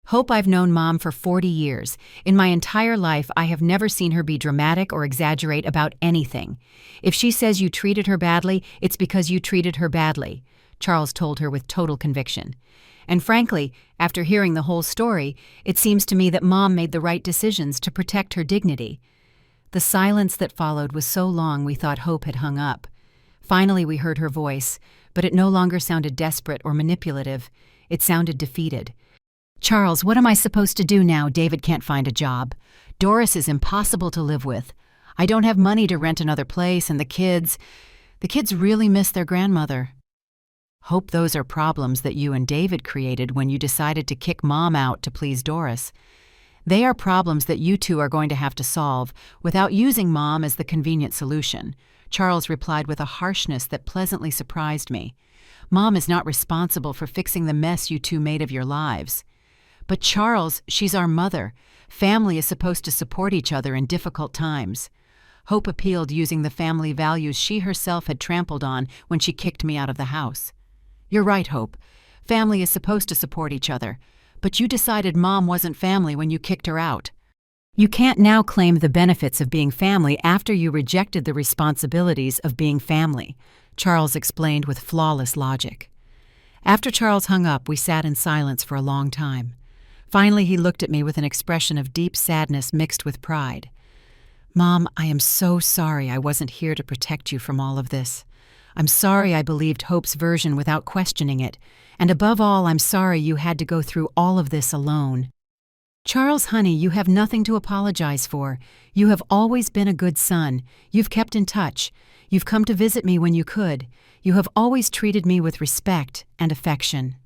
Hope, I've known Mom for 40 years. In my entire life, I have never seen her be dramatic or exaggerate about anything. If she says you treated her badly, it's because you treated her badly, Charles told her with total conviction. And frankly, after hearing the whole story, it seems to me that Mom made the right decisions to protect her dignity. The silence that followed was so long we thought Hope had hung up. Finally, we heard her voice, but it no longer sounded desperate or manipulative. It sounded defeated. "Charles, what am I supposed to do now? David can't find a job. Doris is impossible to live with. I don't have money to rent another place, and the kids really miss their grandmother." "Hope those are problems that you and David created when you decided to kick Mom out to please Doris. They are problems that you two are going to have to solve without using Mom as the convenient solution," Charles replied with a harshness that pleasantly surprised me. "Mom is not responsible for fixing the mess you two made of your lives." "But Charles, she's our mother. Family is supposed to support each other in difficult times." Hope appealed using the family values she herself had trampled on when she kicked me out of the house. "You're right, Hope. Family is supposed to support each other. But you decided Mom wasn't family when you kicked her out. You can't now claim the benefits of being family after you rejected the responsibilities of being family," Charles explained with flawless logic. After Charles hung up, we sat in silence for a long time. Finally, he looked at me with an expression of deep sadness mixed with pride. "Mom, I am so sorry I wasn't here to protect you from all of this. I'm sorry I believed Hope's version without questioning it, and above all, I'm sorry you had to go through all of this alone." "Charles, honey, you have nothing to apologize for. You have always been a good son. You've kept in touch. You've come to visit me when you could. You have always treated me with respect and affection,"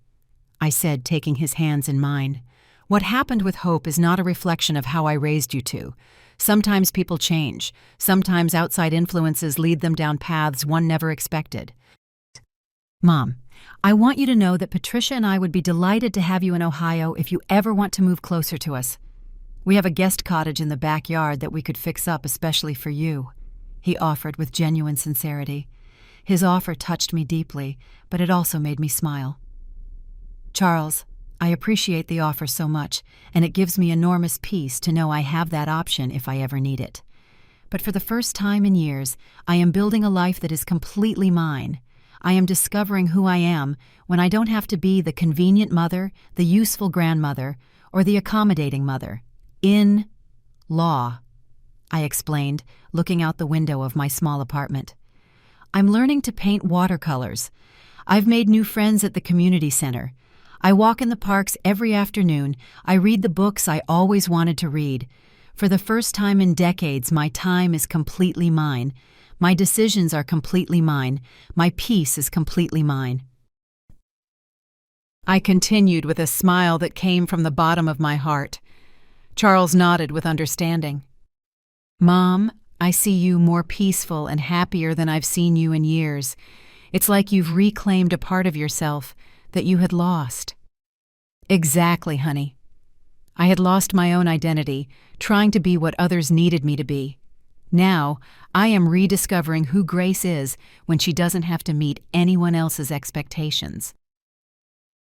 I said, taking his hands in mine. "What happened with Hope is not a reflection of how I raised you two. Sometimes people change. Sometimes outside influences lead them down paths one never expected. Mom, I want you to know that Patricia and I would be delighted to have you in Ohio if you ever want to move closer to us. We have a guest cottage in the backyard that we could fix up especially for you," he offered with genuine sincerity. His offer touched me deeply, but it also made me smile. "Charles, I appreciate the offer so much, and it gives me enormous peace to know I have that option if I ever need it. But for the first time in years, I am building a life that is completely mine. I am discovering who I am when I don't have to be the convenient mother, the useful grandmother, or the accommodating mother. In law," I explained, looking out the window of my small apartment. "I'm learning to paint watercolors. I've made new friends at the community center. I walk in the parks every afternoon. I read the books I always wanted to read. For the first time in decades, my time is completely mine. My decisions are completely mine. My peace is completely mine." I continued with a smile that came from the bottom of my heart. Charles nodded with understanding. "Mom, I see you more peaceful and happier than I've seen you in years. It's like you've reclaimed a part of yourself that you had lost." "Exactly, honey. I had lost my own identity, trying to be what others needed me to be. Now, I am rediscovering who Grace is when she doesn't have to meet anyone else's expectations."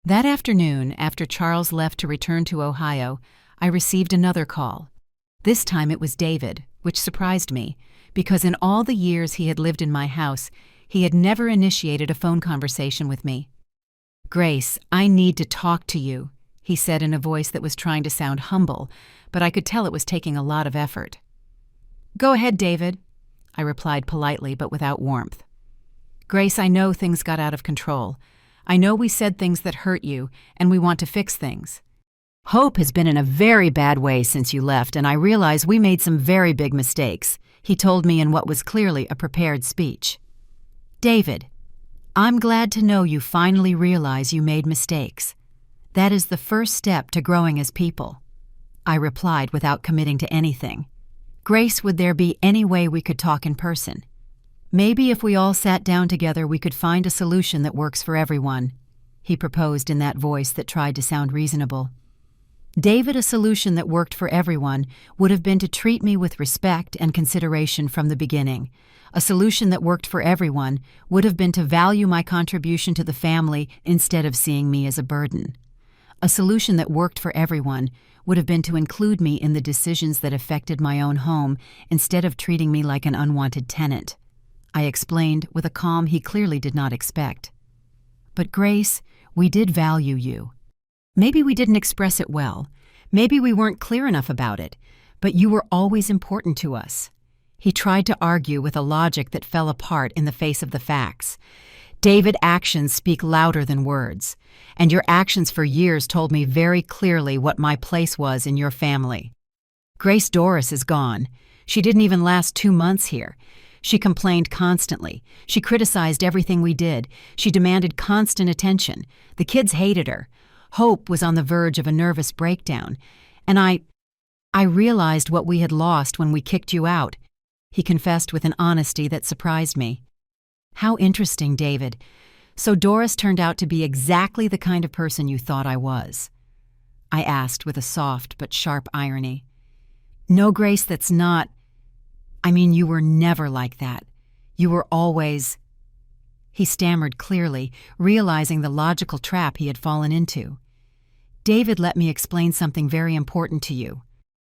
That afternoon, after Charles left to return to Ohio, I received another call. This time it was David, which surprised me, because in all the years he had lived in my house, he had never initiated a phone conversation with me. "Grace, I need to talk to you," he said in a voice that was trying to sound humble, but I could tell it was taking a lot of effort. "Go ahead, David," I replied politely but without warmth. "Grace, I know things got out of control. I know we said things that hurt you, and we want to fix things. Hope has been in a very bad way since you left, and I realize we made some very big mistakes," he told me in what was clearly a prepared speech. "David, I'm glad to know you finally realize you made mistakes. That is the first step to growing as people," I replied without committing to anything. "Grace, would there be any way we could talk in person? Maybe if we all sat down together we could find a solution that works for everyone," he proposed in that voice that tried to sound reasonable. David, a solution that worked for everyone would have been to treat me with respect and consideration from the beginning. A solution that worked for everyone would have been to value my contribution to the family instead of seeing me as a burden. A solution that worked for everyone would have been to include me in the decisions that affected my own home instead of treating me like an unwanted tenant, I explained with a calm he clearly did not expect. "But Grace, we did value you. Maybe we didn't express it well. Maybe we weren't clear enough about it, but you were always important to us." He tried to argue with a logic that fell apart in the face of the facts. David, actions speak louder than words, and your actions for years told me very clearly what my place was in your family. Grace Doris is gone. She didn't even last 2 months here. She complained constantly. She criticized everything we did. She demanded constant attention. The kids hated her. Hope was on the verge of a nervous breakdown. And I realized what we had lost when we kicked you out, he confessed with an honesty that surprised me. How interesting, David. So Doris turned out to be exactly the kind of person you thought I was, I asked with a soft but sharp irony. No, Grace, that's not. I mean, you were never like that. You were always. He stammered clearly, realizing the logical trap he had fallen into. David, let me explain something very important to you.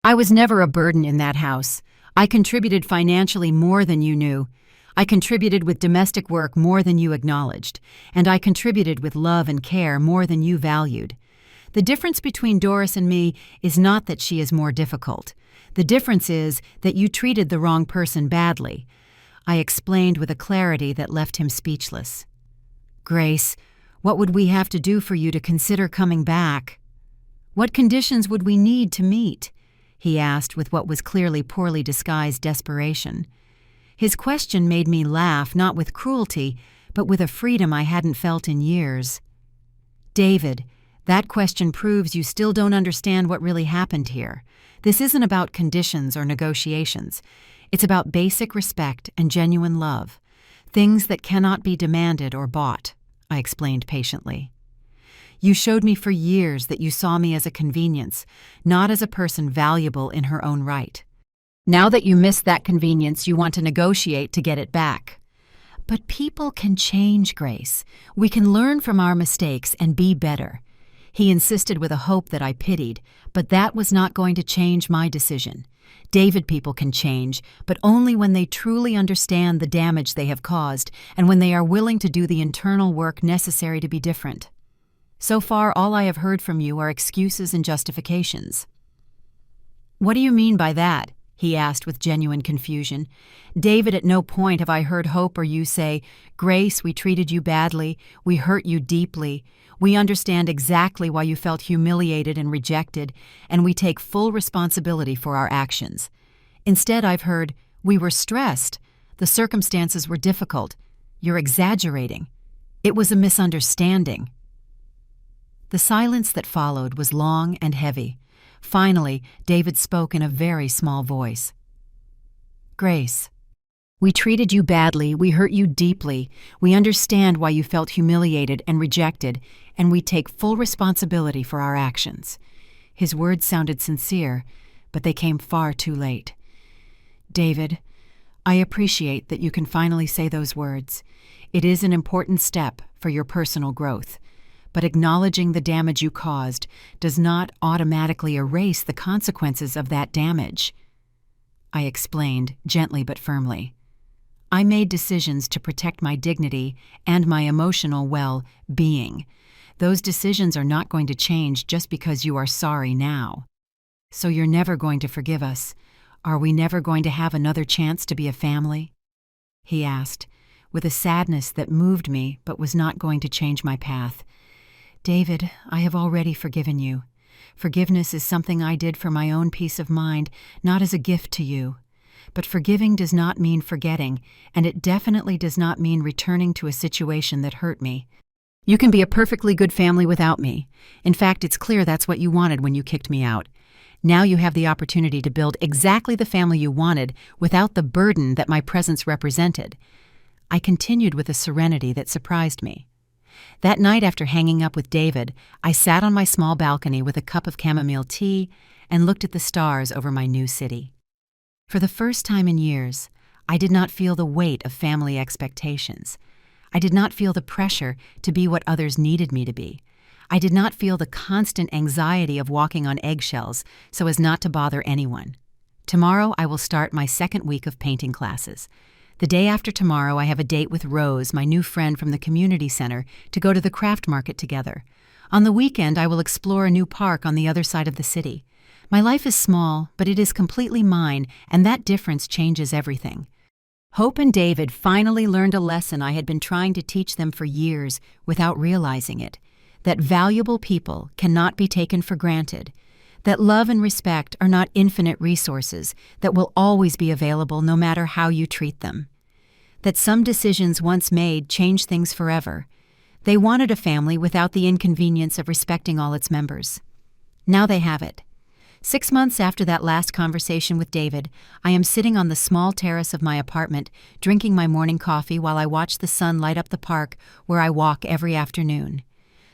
I was never a burden in that house. I contributed financially more than you knew. I contributed with domestic work more than you acknowledged, and I contributed with love and care more than you valued. The difference between Doris and me is not that she is more difficult. The difference is that you treated the wrong person badly. I explained with a clarity that left him speechless. Grace, what would we have to do for you to consider coming back? What conditions would we need to meet? He asked with what was clearly poorly disguised desperation. His question made me laugh, not with cruelty, but with a freedom I hadn't felt in years. David, that question proves you still don't understand what really happened here. This isn't about conditions or negotiations. It's about basic respect and genuine love, things that cannot be demanded or bought, I explained patiently. You showed me for years that you saw me as a convenience, not as a person valuable in her own right. Now that you miss that convenience, you want to negotiate to get it back. But people can change, Grace. We can learn from our mistakes and be better. He insisted with a hope that I pitied, but that was not going to change my decision. David, people can change, but only when they truly understand the damage they have caused and when they are willing to do the internal work necessary to be different. So far, all I have heard from you are excuses and justifications. What do you mean by that? He asked with genuine confusion. David, at no point have I heard Hope or you say, Grace, we treated you badly, we hurt you deeply, we understand exactly why you felt humiliated and rejected, and we take full responsibility for our actions. Instead, I've heard, we were stressed, the circumstances were difficult, you're exaggerating. It was a misunderstanding. The silence that followed was long and heavy. Finally, David spoke in a very small voice. Grace, we treated you badly, we hurt you deeply, we understand why you felt humiliated and rejected, and we take full responsibility for our actions. His words sounded sincere, but they came far too late. David, I appreciate that you can finally say those words. It is an important step for your personal growth. But acknowledging the damage you caused does not automatically erase the consequences of that damage. I explained, gently but firmly. I made decisions to protect my dignity and my emotional well-being. Those decisions are not going to change just because you are sorry now. So you're never going to forgive us. Are we never going to have another chance to be a family? He asked, with a sadness that moved me but was not going to change my path. David, I have already forgiven you. Forgiveness is something I did for my own peace of mind, not as a gift to you. But forgiving does not mean forgetting, and it definitely does not mean returning to a situation that hurt me. You can be a perfectly good family without me. In fact, it's clear that's what you wanted when you kicked me out. Now you have the opportunity to build exactly the family you wanted without the burden that my presence represented. I continued with a serenity that surprised me. That night after hanging up with David, I sat on my small balcony with a cup of chamomile tea and looked at the stars over my new city. For the first time in years, I did not feel the weight of family expectations. I did not feel the pressure to be what others needed me to be. I did not feel the constant anxiety of walking on eggshells so as not to bother anyone. Tomorrow I will start my second week of painting classes. The day after tomorrow, I have a date with Rose, my new friend from the community center, to go to the craft market together. On the weekend, I will explore a new park on the other side of the city. My life is small, but it is completely mine, and that difference changes everything. Hope and David finally learned a lesson I had been trying to teach them for years without realizing it, that valuable people cannot be taken for granted, that love and respect are not infinite resources that will always be available no matter how you treat them, that some decisions once made change things forever. They wanted a family without the inconvenience of respecting all its members. Now they have it. 6 months after that last conversation with David, I am sitting on the small terrace of my apartment, drinking my morning coffee while I watch the sun light up the park where I walk every afternoon.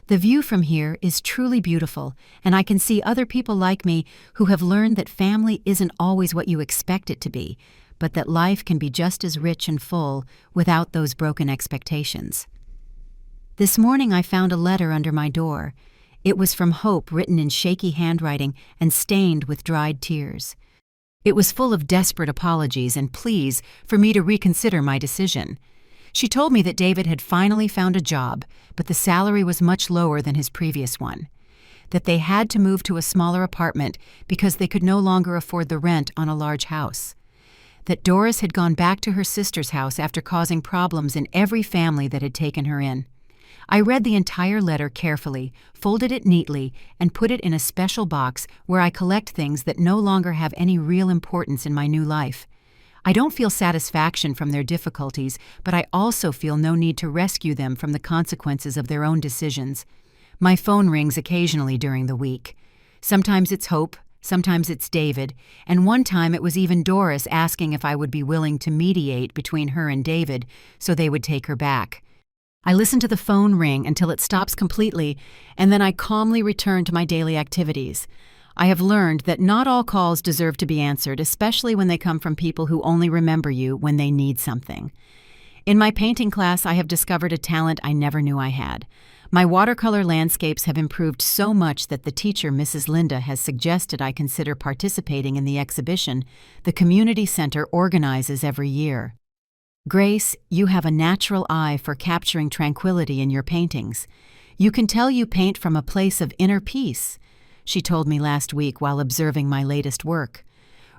The view from here is truly beautiful, and I can see other people like me who have learned that family isn't always what you expect it to be, but that life can be just as rich and full without those broken expectations. This morning I found a letter under my door. It was from Hope, written in shaky handwriting and stained with dried tears. It was full of desperate apologies and pleas for me to reconsider my decision. She told me that David had finally found a job, but the salary was much lower than his previous one. That they had to move to a smaller apartment because they could no longer afford the rent on a large house. That Doris had gone back to her sister's house after causing problems in every family that had taken her in. I read the entire letter carefully, folded it neatly, and put it in a special box where I collect things that no longer have any real importance in my new life. I don't feel satisfaction from their difficulties, but I also feel no need to rescue them from the consequences of their own decisions. My phone rings occasionally during the week. Sometimes it's Hope, sometimes it's David, and one time it was even Doris asking if I would be willing to mediate between her and David so they would take her back. I listen to the phone ring until it stops completely, and then I calmly return to my daily activities. I have learned that not all calls deserve to be answered, especially when they come from people who only remember you when they need something. In my painting class, I have discovered a talent I never knew I had. My watercolor landscapes have improved so much that the teacher, Mrs. Linda, has suggested I consider participating in the exhibition the community center organizes every year. Grace, you have a natural eye for capturing tranquility in your paintings. You can tell you paint from a place of inner peace, she told me last week while observing my latest work.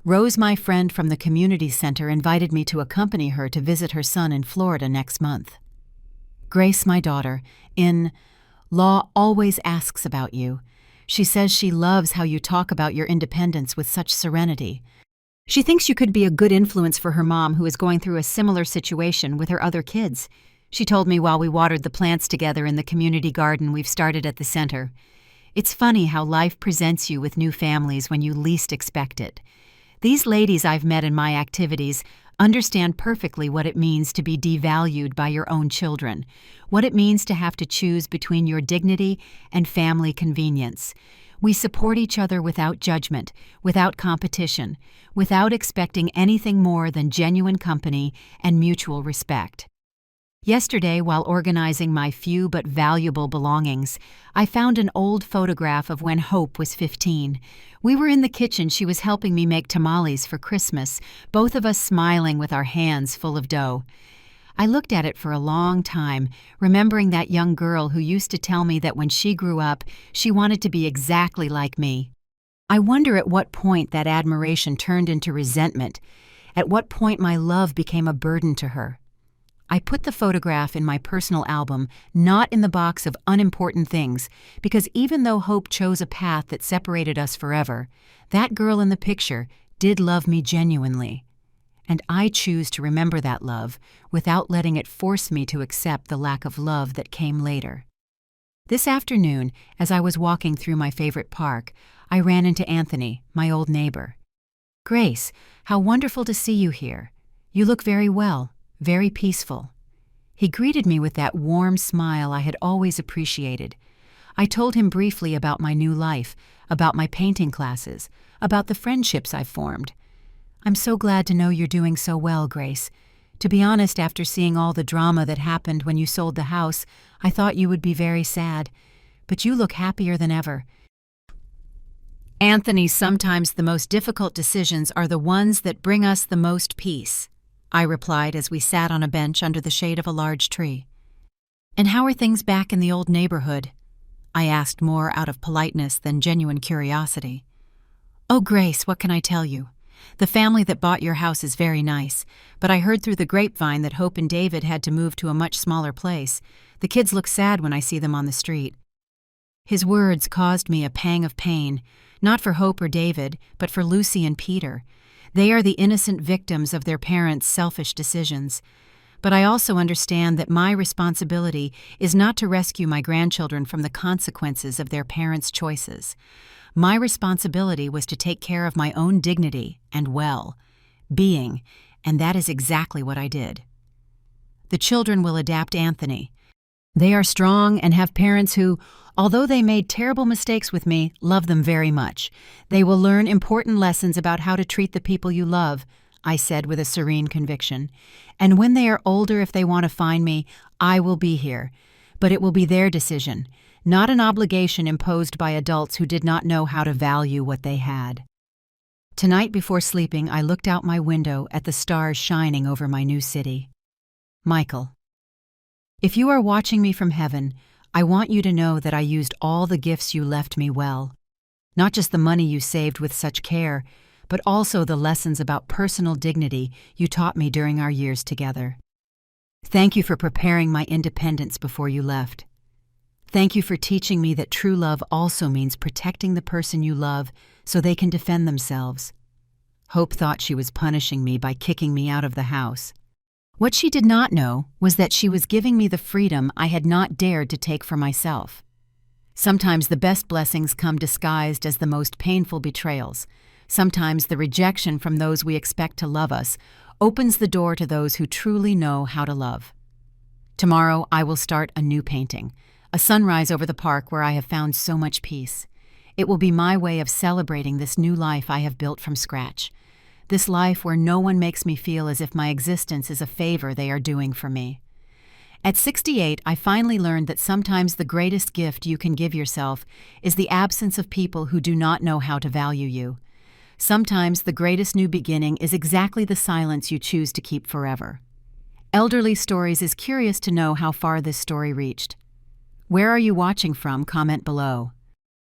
Rose, my friend from the community center, invited me to accompany her to visit her son in Florida next month. Grace, my daughter, in-law, always asks about you. She says she loves how you talk about your independence with such serenity. She thinks you could be a good influence for her mom, who is going through a similar situation with her other kids. She told me while we watered the plants together in the community garden we've started at the center. It's funny how life presents you with new families when you least expect it. These ladies I've met in my activities understand perfectly what it means to be devalued by your own children, what it means to have to choose between your dignity and family convenience. We support each other without judgment, without competition, without expecting anything more than genuine company and mutual respect. Yesterday, while organizing my few but valuable belongings, I found an old photograph of when Hope was 15. We were in the kitchen. She was helping me make tamales for Christmas, both of us smiling with our hands full of dough. I looked at it for a long time, remembering that young girl who used to tell me that when she grew up, she wanted to be exactly like me. I wonder at what point that admiration turned into resentment, at what point my love became a burden to her. I put the photograph in my personal album, not in the box of unimportant things, because even though Hope chose a path that separated us forever, that girl in the picture did love me genuinely. And I choose to remember that love without letting it force me to accept the lack of love that came later. This afternoon, as I was walking through my favorite park, I ran into Anthony, my old neighbor. "Grace, how wonderful to see you here. You look very well, very peaceful." He greeted me with that warm smile I had always appreciated. I told him briefly about my new life, about my painting classes, about the friendships I've formed. "I'm so glad to know you're doing so well, Grace. To be honest, after seeing all the drama that happened when you sold the house, I thought you would be very sad. But you look happier than ever." Anthony, sometimes the most difficult decisions are the ones that bring us the most peace, I replied as we sat on a bench under the shade of a large tree. "And how are things back in the old neighborhood?" I asked, more out of politeness than genuine curiosity. "Oh, Grace, what can I tell you? The family that bought your house is very nice, but I heard through the grapevine that Hope and David had to move to a much smaller place. The kids look sad when I see them on the street." His words caused me a pang of pain, not for Hope or David, but for Lucy and Peter. They are the innocent victims of their parents' selfish decisions. But I also understand that my responsibility is not to rescue my grandchildren from the consequences of their parents' choices. My responsibility was to take care of my own dignity and well-being, and that is exactly what I did. The children will adapt Anthony. They are strong and have parents who, although they made terrible mistakes with me, love them very much. They will learn important lessons about how to treat the people you love, I said with a serene conviction. And when they are older, if they want to find me, I will be here. But it will be their decision, not an obligation imposed by adults who did not know how to value what they had. Tonight before sleeping, I looked out my window at the stars shining over my new city. Michael. If you are watching me from heaven, I want you to know that I used all the gifts you left me well. Not just the money you saved with such care, but also the lessons about personal dignity you taught me during our years together. Thank you for preparing my independence before you left. Thank you for teaching me that true love also means protecting the person you love so they can defend themselves. Hope thought she was punishing me by kicking me out of the house. What she did not know was that she was giving me the freedom I had not dared to take for myself. Sometimes the best blessings come disguised as the most painful betrayals. Sometimes the rejection from those we expect to love us opens the door to those who truly know how to love. Tomorrow I will start a new painting, a sunrise over the park where I have found so much peace. It will be my way of celebrating this new life I have built from scratch. This life where no one makes me feel as if my existence is a favor they are doing for me. At 68, I finally learned that sometimes the greatest gift you can give yourself is the absence of people who do not know how to value you. Sometimes the greatest new beginning is exactly the silence you choose to keep forever. Elderly Stories is curious to know how far this story reached. Where are you watching from? Comment below.